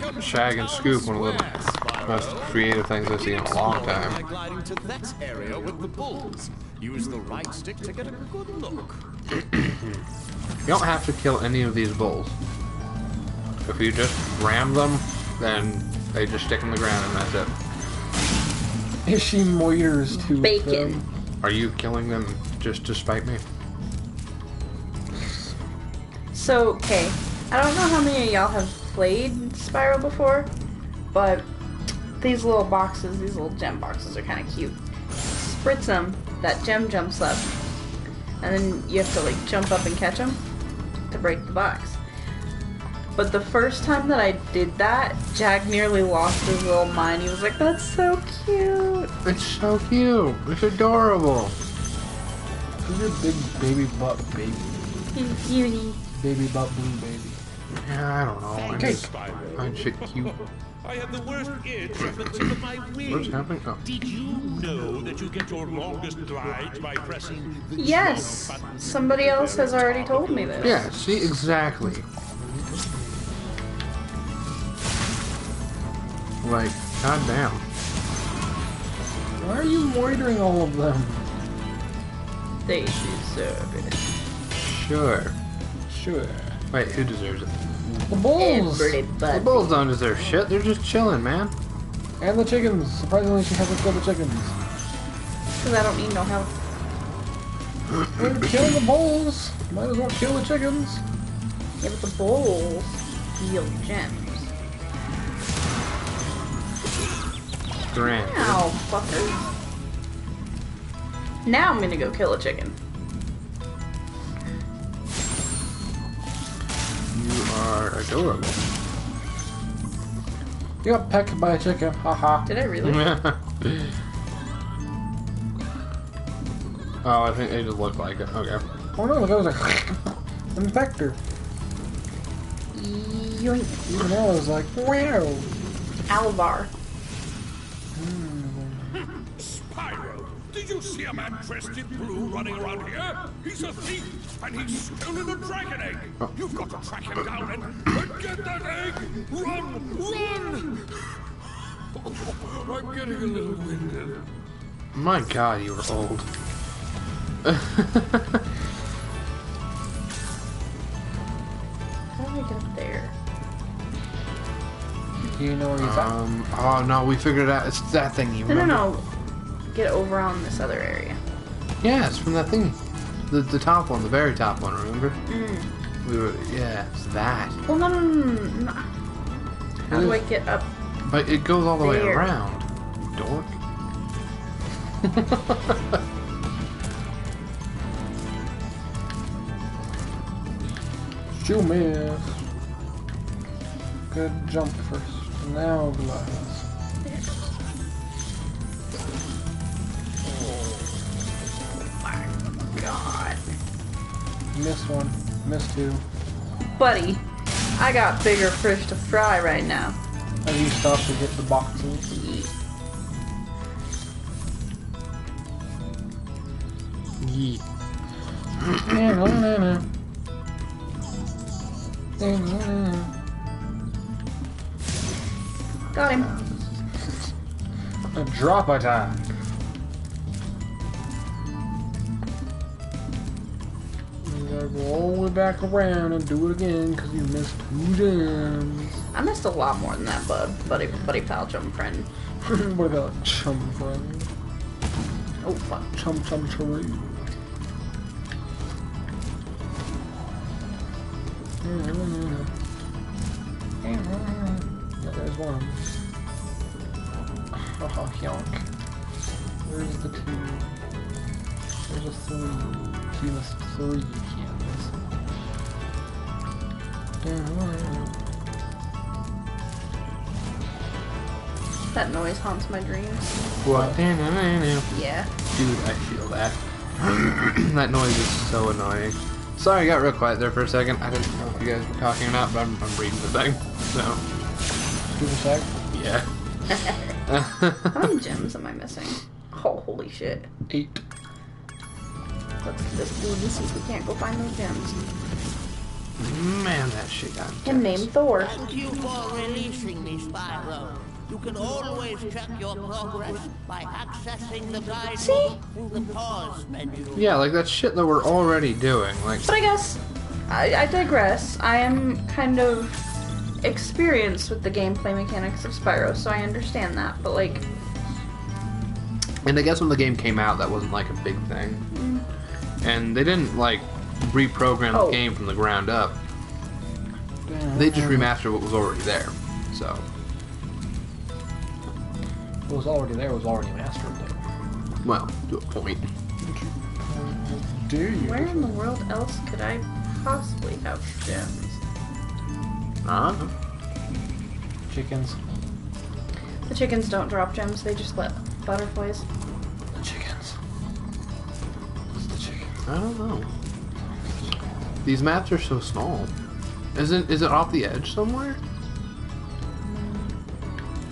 and Scoop, one of the most creative things I've seen in a long time. Gliding to that area with the bulls. Use the right stick to get a good look. You don't have to kill any of these bulls. If you just ram them, then they just stick in the ground and that's it. She moiters to Bacon. them. Are you killing them just to spite me? So, okay. I don't know how many of y'all have played Spyro before, but these little boxes, these little gem boxes are kind of cute. Spritz them, that gem jumps up, and then you have to like jump up and catch them to break the box. But the first time that I did that, Jack nearly lost his little mind. He was like, that's so cute. It's so cute. It's adorable. Who's your big baby butt baby? He's cutie. Baby butt blue baby. Yeah, I don't know. I just find shit cute. I had the worst itch at the tip of my wing. What's happening? Oh. Did you know that you get your longest glides by pressing the Yes, somebody else has already told me this. Yeah, see, exactly. Like, goddamn. Why are you moitering all of them? They deserve it. Sure. Sure. Wait, who deserves it? The bulls! The bulls don't deserve shit. They're just chilling, man. And the chickens. Surprisingly, she hasn't killed the chickens. Because I don't need no help. We're killing the bulls. Might as well kill the chickens. Yeah, but the bulls yield gems. Grant. Ow, fucker. Now I'm gonna go kill a chicken. You are adorable. You got pecked by a chicken. Haha. Did I really? Oh, I think they just look like it. Okay. Oh no, that was a infector. Yoink. Even I was like, wow. Alvar. Spyro, did you see a man dressed in blue running around here? He's a thief, and he's stolen a dragon egg. You've got to track him down and get that egg. Run, run! I'm getting a little winded. My God, you were old. How do I get up there? Do you know where he's at? Oh no, we figured it out. It's that thing. You remember? No. Get over on this other area. Yeah, it's from that thing. The top one, the very top one. Remember? We were. Yeah, it's that. Well, no. How do I get up? But it goes all the way There. around. Dork. You miss. Good jump first. Now glass. God. Missed one. Missed two. Buddy, I got bigger fish to fry right now. Have you stopped to get the boxes? Yeet. Got him. A drop attack. You gotta go all the way back around and do it again because you missed 2 gems. I missed a lot more than that, buddy pal chum friend. What about chum friend? Oh fuck. Chum charade. Yeah, there's one. Oh, yonk. Where's the 2? There's a 3. She missed 3 cans. That noise haunts my dreams. What? Yeah. Dude, I feel that. That noise is so annoying. Sorry, I got real quiet there for a second. I didn't know if you guys were talking or not, but I'm reading the thing. So. Super sec? Yeah. How many gems am I missing? Oh, holy shit. 8. Let's do this see if we can't go find those gems. Man, that shit got Him named Thor. Thank you for releasing me, Spyro. You can always check your progress by accessing the guide See? through the pause menu. Yeah, like that shit that we're already doing. Like, But I guess I digress. I am kind of experienced with the gameplay mechanics of Spyro, so I understand that. But like, and I guess when the game came out, that wasn't like a big thing. And they didn't like reprogram the game from the ground up. They just remastered what was already there. So. What was already there was already mastered though. Well, to a point. Do you? where in the world else could I possibly have gems? Chickens. The chickens don't drop gems; they just let butterflies. The chickens. What's the chicken? I don't know. These maps are so small. Is it off the edge somewhere?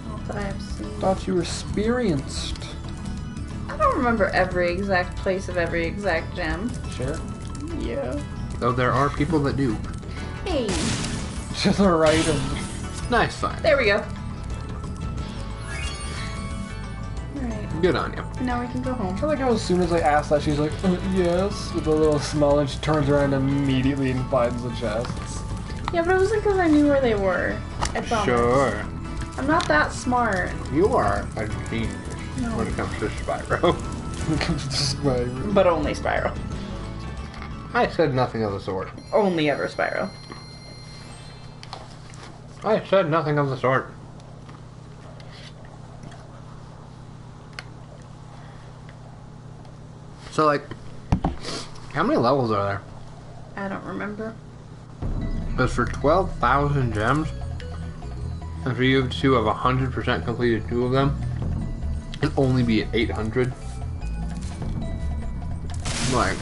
Not that I have seen. Thought you were experienced. I don't remember every exact place of every exact gem. Sure. Yeah. Though there are people that do. Hey. To the right of. Nice find. There we go. Alright. Good on you. Now we can go home. I feel like as soon as I asked that, she's like, yes, with a little smile, and she turns around immediately and finds the chests. Yeah, but it wasn't because I knew where they were. I promise. Sure. I'm not that smart. You are a genius when it comes to Spyro. But only Spyro. I said nothing of the sort. Only ever Spyro. I said nothing of the sort. So, like, how many levels are there? I don't remember. Because for 12,000 gems, and for you to have 100% completed 2 of them, and only be at 800, like,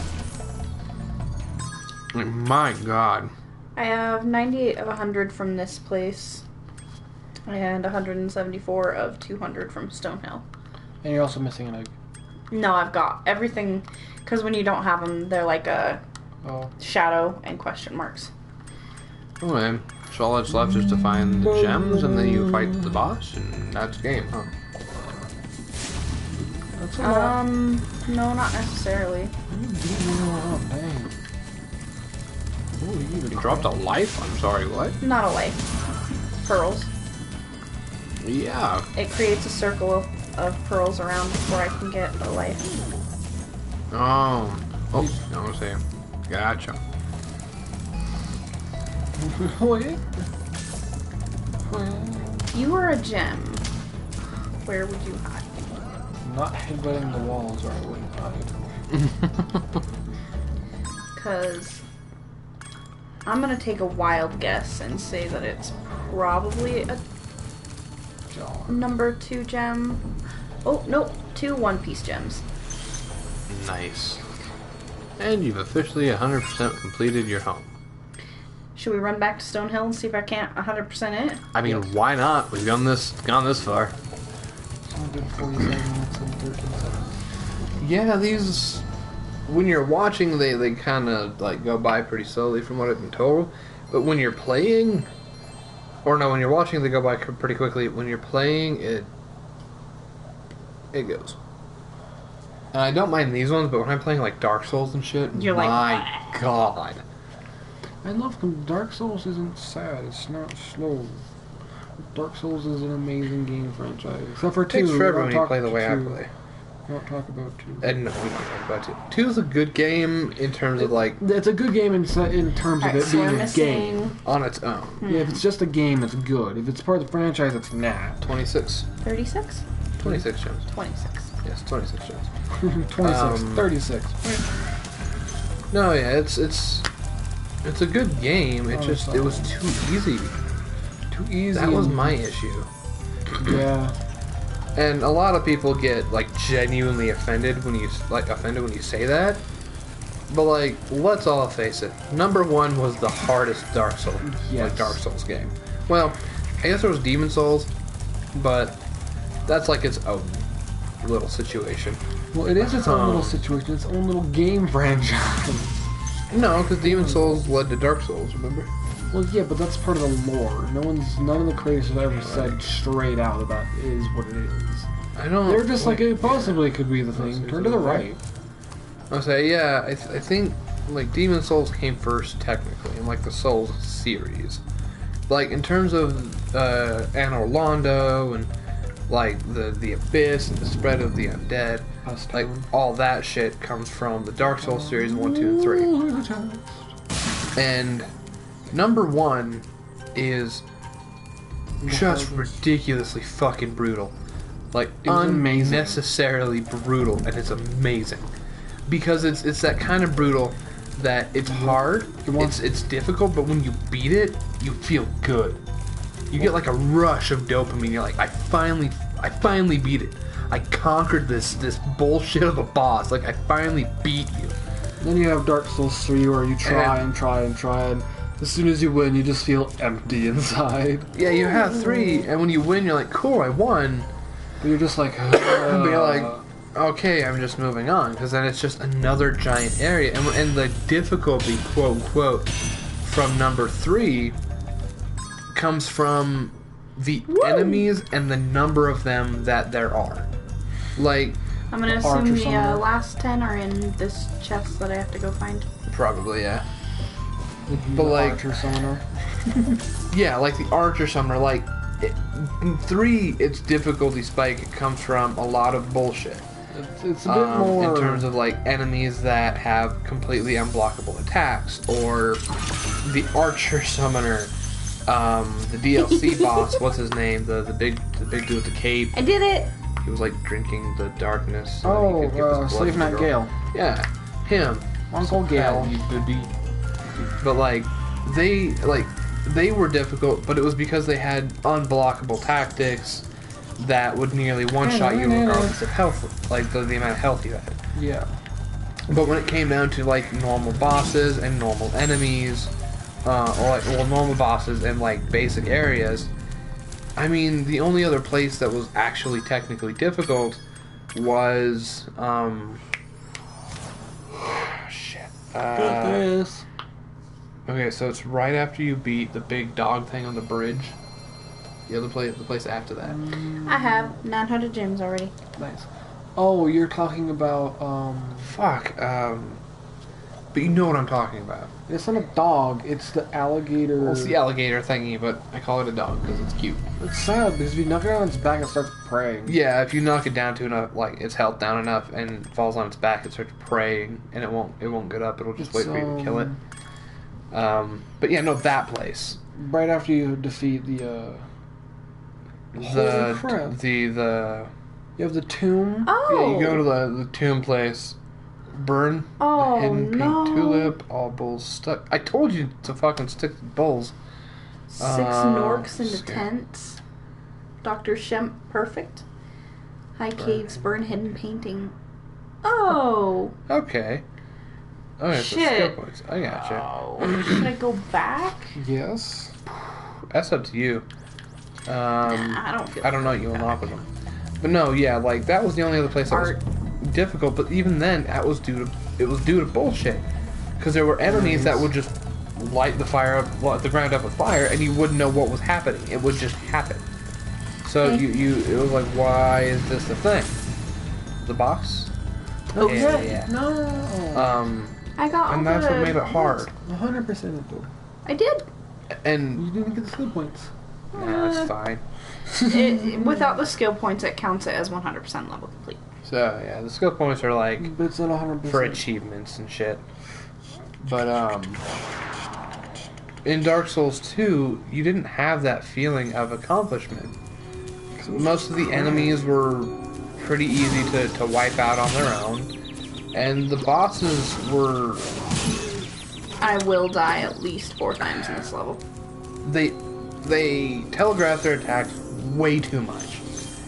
my god. I have 98 of 100 from this place, and 174 of 200 from Stonehill. And you're also missing an egg. No, I've got everything, because when you don't have them, they're like a shadow and question marks. Anyway, so all that's left is to find the gems, and then you fight the boss, and that's game, huh? That's a lot. No, not necessarily. Dang. You dropped a life? I'm sorry, what? Not a life. Pearls. Yeah. It creates a circle of pearls around before I can get a life. Oh. Oh, I was saying. Gotcha. Wait. You were a gem. Where would you hide? Not headbutting the walls, or I wouldn't hide. Because I'm gonna take a wild guess and say that it's probably a number 2 gem. Oh, no, 2 one-piece gems. Nice. And you've officially 100% completed your home. Should we run back to Stonehill and see if I can't 100% it? I mean, why not? We've gone this far. 147 minutes and 13 seconds. Yeah, these, when you're watching, they kind of like go by pretty slowly from what I've been told. But when you're playing, or no, when you're watching, they go by pretty quickly. When you're playing, it goes. And I don't mind these ones, but when I'm playing like Dark Souls and shit, You're like, my god. I love them. Dark Souls isn't sad. It's not slow. Dark Souls is an amazing game franchise. Except for 2. It takes forever when you play the way I play. We don't talk about 2. And no, we don't talk about 2. 2 is a good game in terms of like... It's a good game in terms of it being a game. On its own. Yeah, if it's just a game, it's good. If it's part of the franchise, it's not. 26. 36? 26 gems. 26. Yes, 26 gems. 26. 36. No, yeah, it's a good game. It it was too easy. Too easy. That was my issue. Yeah. And a lot of people get like genuinely offended when you say that. But like, let's all face it. Number 1 was the hardest Dark Souls game. Well, I guess there was Demon Souls, but that's like its own little situation. Well, it is its own little situation. Its own little game franchise. No, because Demon Souls led to Dark Souls. Remember? Well, yeah, but that's part of the lore. None of the creators have ever said straight out that is what it is. I don't. They're just like it possibly could be the thing. Turn to the right. I'll say, yeah. I think like Demon Souls came first technically in like the Souls series. Like in terms of Anor Londo and like the Abyss and the spread of the undead, like all that shit comes from the Dark Souls series 1, 2, and 3. And number 1 is just ridiculously fucking brutal. Like, unnecessarily brutal, and it's amazing. Because it's that kind of brutal that it's hard, it's difficult, but when you beat it, you feel good. You get like a rush of dopamine. You're like, I finally beat it. I conquered this bullshit of a boss. Like, I finally beat you. Then you have Dark Souls 3 where you try and as soon as you win, you just feel empty inside. Yeah, you have 3, and when you win, you're like, cool, I won. But you're just like, but you're like, okay, I'm just moving on, because then it's just another giant area. And the difficulty, quote unquote, from number 3 comes from the enemies and the number of them that there are. Like, I'm gonna assume Archer the summoner. last 10 are in this chest that I have to go find. probably, yeah. But like- Archer Summoner. Yeah, like the Archer Summoner, like, in 3, its difficulty spike comes from a lot of bullshit. It's a bit more... In terms of, like, enemies that have completely unblockable attacks, or the Archer Summoner, the DLC boss, what's his name? The big dude with the cape. I did it! He was, like, drinking the darkness. So that he could give his blood Slave to the Knight girl. Gale. Yeah, him. Uncle Gale. You baby. But like they were difficult, but it was because they had unblockable tactics that would nearly one-shot you regardless of health, like the amount of health you had. Yeah. But when it came down to like normal bosses and normal enemies, normal bosses and like basic areas, I mean, the only other place that was actually technically difficult was shit. Get this. Okay, so it's right after you beat the big dog thing on the bridge. The place after that. I have 900 gems already. Nice. Oh, you're talking about, Fuck, but you know what I'm talking about. it's not a dog, it's the alligator. Well, it's the alligator thingy, but I call it a dog because it's cute. It's sad because if you knock it on its back, it starts praying. Yeah, if you knock it down to enough, like its health down enough, and it falls on its back, it starts praying, and it won't get up. It'll just wait for you to kill it. But yeah, no, that place. Right after you defeat the, holy crap. You have the tomb. Oh! Yeah, you go to the tomb place. Burn Oh, the hidden pink no. tulip. All bulls stuck. I told you to fucking stick to bulls. 6 Norks in the scary. tents. Dr. Shemp, perfect. High caves, burn hidden painting. Oh! Okay. Okay, so skill Shit. points. I gotcha. Oh. Should I go back? Yes. That's up to you. Nah, I don't feel I don't know what you unlock with them. But no, yeah, like that was the only other place that was difficult. But even then, it was due to bullshit. Because there were enemies that would just light the ground up with fire, and you wouldn't know what was happening. It would just happen. So it was like, why is this a thing? The boss? Okay. Yeah. No. I got all And that's what made it hard. 100% it did. I did. And You didn't get the skill points. nah, it's fine. Without the skill points, it counts it as 100% level complete. So yeah, the skill points are like But it's not 100%. for achievements and shit. But in Dark Souls 2, you didn't have that feeling of accomplishment. Most of the enemies were pretty easy to wipe out on their own, and the bosses were I will die at least 4 times in this level. they telegraphed their attacks way too much,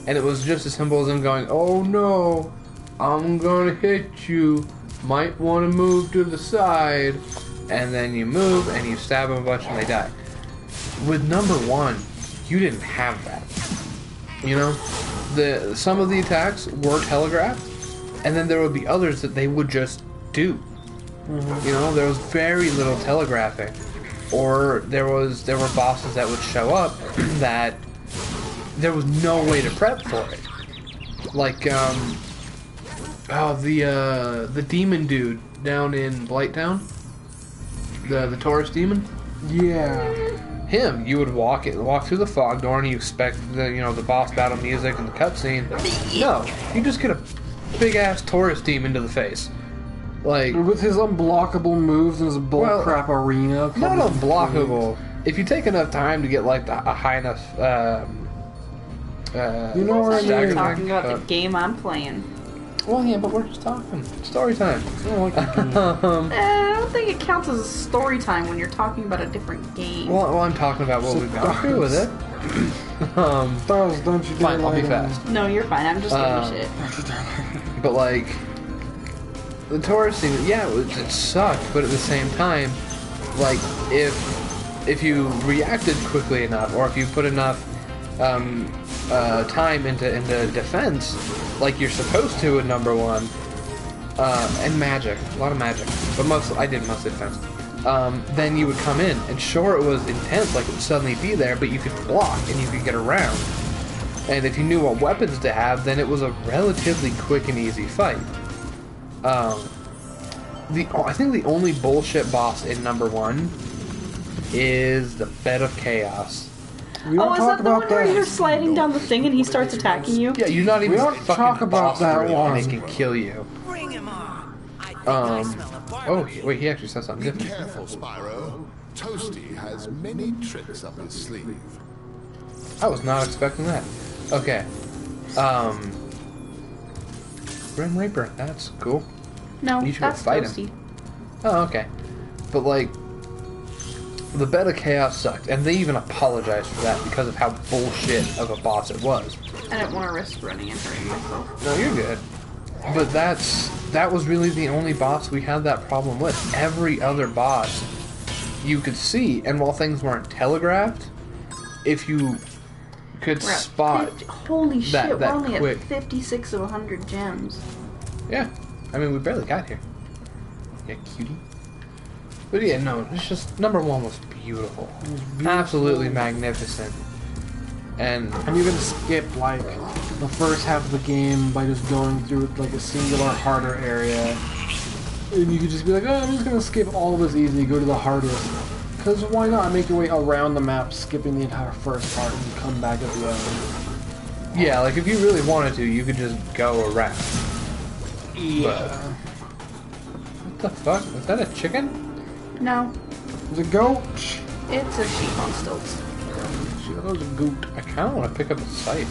and it was just as simple as them going, "Oh no, I'm gonna hit you. Might want to move to the side," and then you move and you stab them a bunch and they die. With number 1, you didn't have that. You know, some of the attacks were telegraphed, and then there would be others that they would just do. You know, there was very little telegraphing, or there were bosses that would show up that there was no way to prep for it. Like the demon dude down in Blighttown, the tourist demon. Yeah. Him, you would walk through the fog door and you expect the boss battle music and the cutscene. No, you just get a big ass tourist team into the face, like With his unblockable moves and his bullcrap arena. not unblockable. If you take enough time to get like a high enough, You know what I stagger mean? Talking thing, about but- the game I'm playing. Well, yeah, but we're just talking story time. I don't like that game. I don't think it counts as a story time when you're talking about a different game. Well, I'm talking about what we've gone through with it. Stars, don't you dare Fine, I'll be light on fast. No, you're fine. I'm just giving you shit. But like the tourist thing, yeah, it sucked. But at the same time, like if you reacted quickly enough, or if you put enough time into defense, like you're supposed to in number 1, and magic, a lot of magic, but I did mostly defense. Then you would come in, and sure, it was intense, like it would suddenly be there, but you could block and you could get around. And if you knew what weapons to have, then it was a relatively quick and easy fight. I think the only bullshit boss in number 1 is the Bed of Chaos. Oh, is that the one where you're sliding down the thing and he starts attacking you? Yeah, you're not even fucking talk about that one. And they can kill you. Bring him on. Oh, wait, he actually said something Be different. careful, Spyro. Toasty has many tricks up his sleeve. I was not expecting that. Okay. Grim Reaper, that's cool. No, You should go that's fight Toasty. him. Oh, okay. But, like, the Bed of Chaos sucked, and they even apologized for that because of how bullshit of a boss it was. I didn't want to risk running and hurting myself. No, you're good. But that was really the only boss we had that problem with. Every other boss you could see, and while things weren't telegraphed, if you could We're at spot 50, holy that shit, we're only quick. at 56 of 100 gems. Yeah. I mean, we barely got here. Yeah, cutie. But yeah, no, it's just, number 1 was beautiful. Absolutely magnificent. And you can skip, like, the first half of the game by just going through, like, a singular harder area. And you could just be like, oh, I'm just gonna skip all of this easy, go to the hardest. Because why not make your way around the map, skipping the entire first part, and come back at the end? yeah, like if you really wanted to, you could just go around. Yeah. What the fuck? Was that a chicken? No, It's a goat! it's a sheep on stilts. That was a goat. I kind of want to pick up a scythe.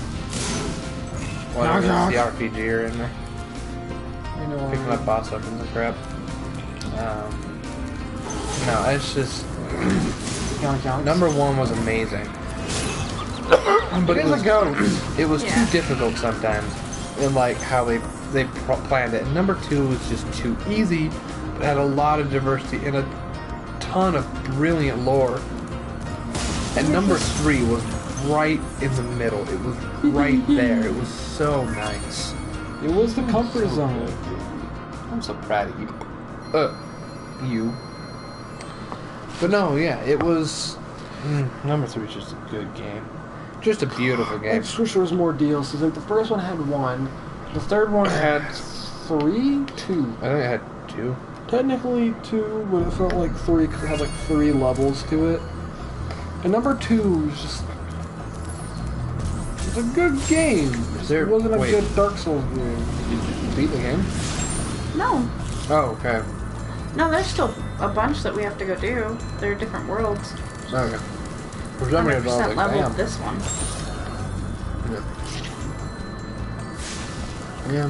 Knock, Whatever, the RPGer in there. You know, Picking my boss up in the crap. No, it's just... Number 1 was amazing. But it was a goat. It was Yeah. too difficult sometimes. In like how they planned it. And number 2 was just too easy, but had a lot of diversity and a ton of brilliant lore. And number 3 was right in the middle. It was right there. It was so nice. It was the comfort zone. I'm so proud of you. You. But no, yeah, it was... number 3 is just a good game. Just a beautiful I game. just wish there was more DLCs. Like, the first one had 1. The third one had 3? 2. I think I had 2. Technically 2, but it felt like 3 because it had like 3 levels to it. And number 2 was just... It's a good game. It wasn't a good Dark Souls game. Did you beat the game? No, Oh, okay. no, there's still a bunch that we have to go do. They're different worlds. Okay. For some reason, I was 100% like, level damn. this one. Yeah.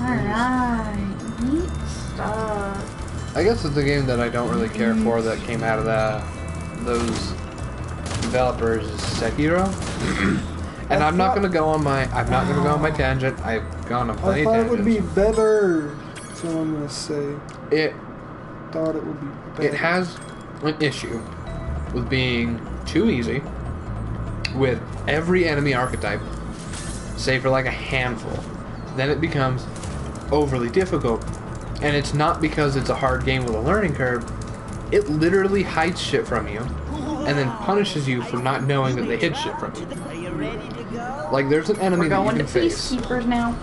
Alright, neat stuff. I guess it's a game that I don't really care for that came out of those developers is Sekiro. And I'm not gonna go on my tangent. I've gone on plenty I of thought it tangents. would be better. That's what I'm gonna say. It Thought it would be better. It has an issue with being too easy with every enemy archetype, save for like a handful. Then it becomes overly difficult. And it's not because it's a hard game with a learning curve. It literally hides shit from you and then punishes you for not knowing that they hid shit from you. Like there's an enemy We're that you going to can face Peacekeepers now.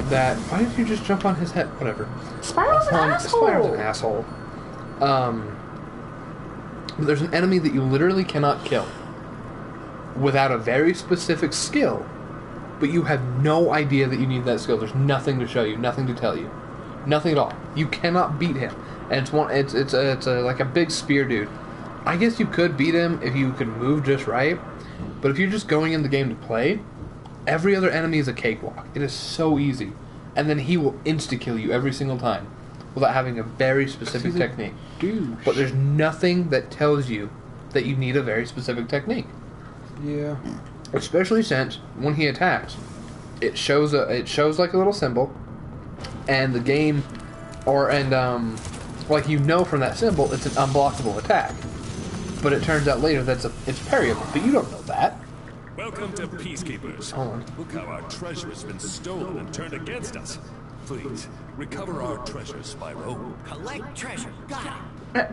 that... Why did you just jump on his head? Whatever. Spyro's an asshole. Spyro's an asshole. There's an enemy that you literally cannot kill without a very specific skill, but you have no idea that you need that skill. There's nothing to show you, nothing to tell you, nothing at all. You cannot beat him, and it's like a big spear dude. I guess you could beat him if you could move just right, but if you're just going in the game to play, every other enemy is a cakewalk. It is so easy, and then he will insta-kill you every single time without having a very specific technique. Dude. But there's nothing that tells you that you need a very specific technique. Yeah. Especially since when he attacks, it shows like a little symbol, and the game, like you know from that symbol, it's an unblockable attack. But it turns out later that it's parryable, but you don't know that. Welcome to Peacekeepers. Hold on. Look how our treasure has been stolen and turned against us. Please, recover our treasure, Spyro. Collect treasure. Got it.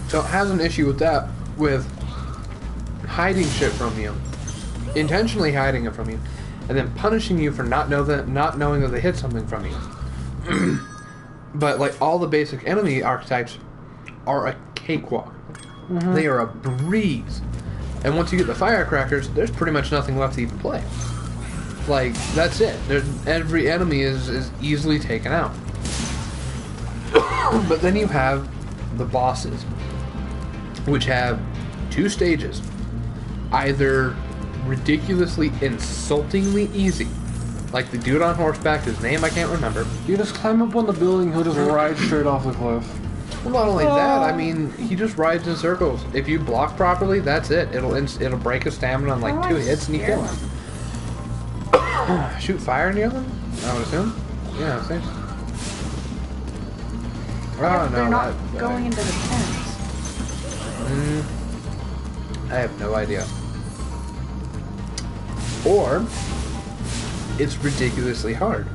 So it has an issue with that, with hiding shit from you, intentionally hiding it from you, and then punishing you for not knowing that they hid something from you. But like all the basic enemy archetypes are a cakewalk. They are a breeze. And once you get the firecrackers, there's pretty much nothing left to even play. Like, that's it. Every enemy is easily taken out. But then you have the bosses, which have 2 stages. Either ridiculously, insultingly easy, like the dude on horseback, whose name I can't remember. You just climb up on the building, he'll just ride straight off the cliff. Well, not only that, I mean, he just rides in circles. If you block properly, that's it. It'll break his stamina on like 2 hits and you kill him. Shoot fire near them? I would assume. Yeah, same. Oh, They're no, not going into the tents. I have no idea. Or it's ridiculously hard,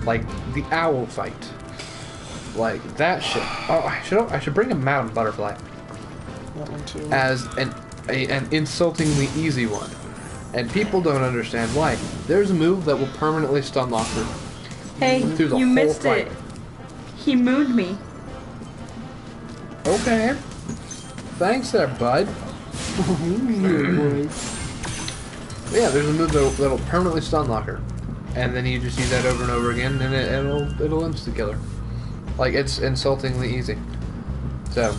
like the owl fight, like that shit. Oh, I should bring a mountain butterfly That one too. as an insultingly easy one, and people don't understand why. There's a move that will permanently stun lock her. Hey, through the you whole missed fight. it. He mooned me. Okay, thanks there, bud. Yeah, there's a move that'll permanently stun lock her, and then you just use that over and over again, and it'll insta kill her. Like, it's insultingly easy. So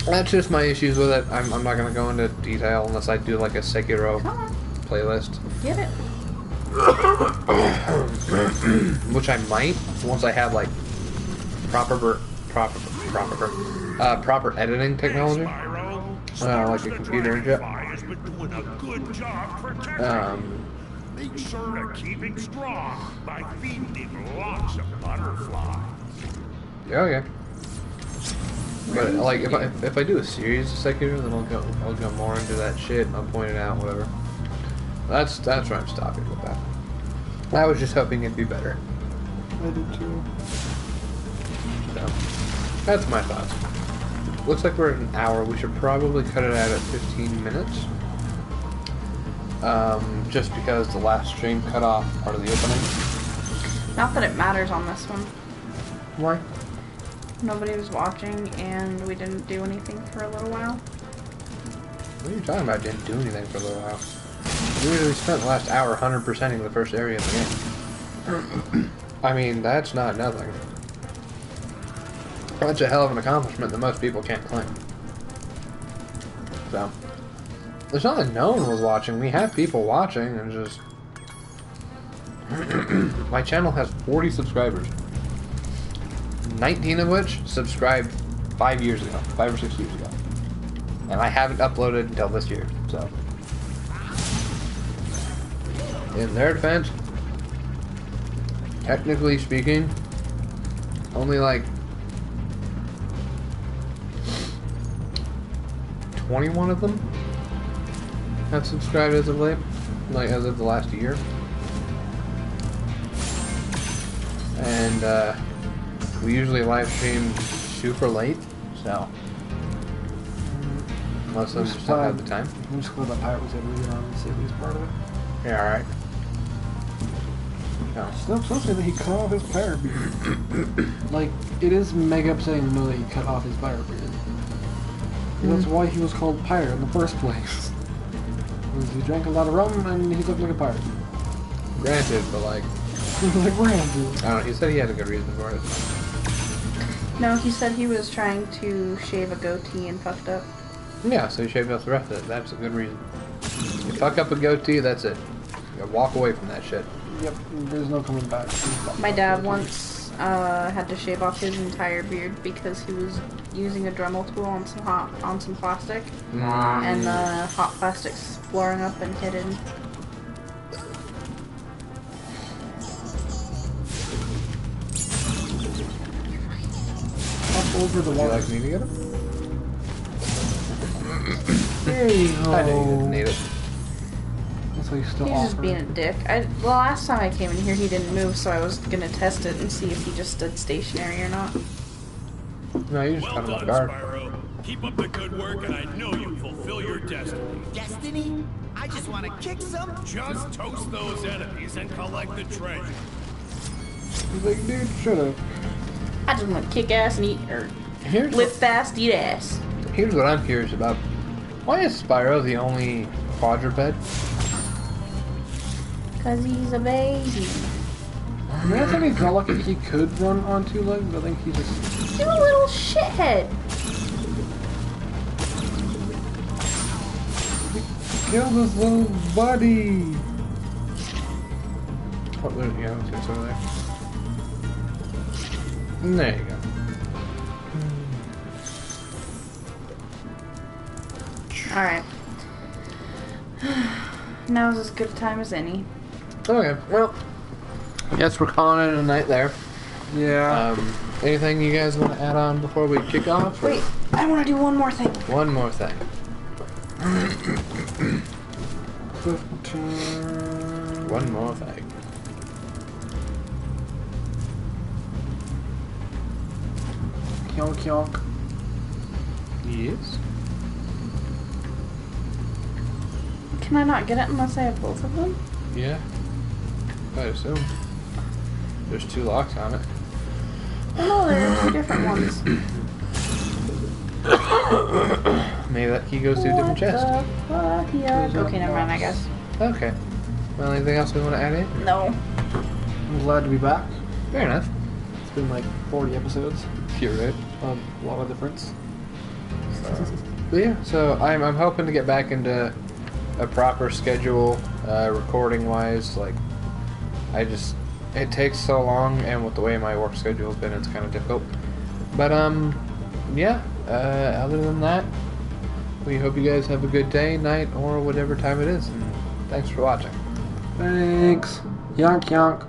that's just my issues with it. I'm not gonna go into detail unless I do like a Sekiro playlist, Get it? which I might once I have like proper editing technology, like a computer and shit. Make sure to keep him strong by feeding him lots of butterflies. Yeah. But like if I do a series of Sekiro, then I'll go more into that shit and I'll point it out, whatever. That's where I'm stopping with that. I was just hoping it'd be better. I did too. So that's my thoughts. Looks like we're at an hour. We should probably cut it out at 15 minutes. Just because the last stream cut off part of the opening. Not that it matters on this one. Why? Nobody was watching and we didn't do anything for a little while. What are you talking about? Didn't do anything for a little while. We literally spent the last hour 100%ing the first area of the game. I mean, that's not nothing. That's a hell of an accomplishment that most people can't claim. So, it's not that no one was watching. We had people watching, and just... My channel has 40 subscribers. 19 of which subscribed 5 years ago. 5 or 6 years ago. And I haven't uploaded until this year, so... In their defense, technically speaking, only like 21 of them have subscribed as of late, like as of the last year. And we usually live stream super late, so most of them just don't have the time. I'm just glad that pirate was able to get on and save his part of it. Yeah, alright. No. Snopes will say that he cut off his pirate beard. Like, it is mega upsetting to know that he cut off his pirate beard. That's why he was called pirate in the first place. Because he drank a lot of rum and he looked like a pirate. Granted, but like... like granted. I don't know, he said he had a good reason for it. No, he said he was trying to shave a goatee and fucked up. Yeah, so he shaved off the rest of it. That's a good reason. You fuck up a goatee, that's it. You gotta walk away from that shit. Yep, there's no coming back. My dad once had to shave off his entire beard because he was using a Dremel tool on some plastic, and the hot plastic's flaring up and hidden. Up over the Would you water. like me to get him? There you go. I know you didn't need it. That's why he's still He's just offering. being a dick. The last time I came in here, he didn't move, so I was gonna test it and see if he just stood stationary or not. No, you just Well got him off done, guard. Spyro. Keep up the good work, and I know you'll fulfill your destiny. Destiny? I just want to kick some. Just toast those enemies and collect the treasure. He's like, dude, shut up. I just want to kick ass and eat, or Here's live fast, eat ass. Here's what I'm curious about. Why is Spyro the only quadruped? Cause he's a baby. I mean, I think he felt like he could run on 2 legs, but I think he just... You little shithead. Kill this little buddy! Oh, yeah, it's over there. There you go. Alright. Now's as good a time as any. Okay, well, yes, we're calling it a night there. Yeah. Anything you guys want to add on before we kick off? Wait, I want to do one more thing. One more thing. 15... One more thing. Kyonk kyonk. Yes. Can I not get it unless I have both of them? Yeah. I assume. There's 2 locks on it. Oh no, there are 2 different ones. Maybe that key goes to a different chest. Okay, never mind, I guess. Okay. Well, anything else we want to add in? No. I'm glad to be back. Fair enough. It's been like 40 episodes. You're right. A lot of difference. But yeah, so I'm hoping to get back into a proper schedule, recording-wise. Like, it takes so long, and with the way my work schedule's been, it's kind of difficult. But, yeah, other than that, we hope you guys have a good day, night, or whatever time it is, and thanks for watching. Thanks. Yonk yonk.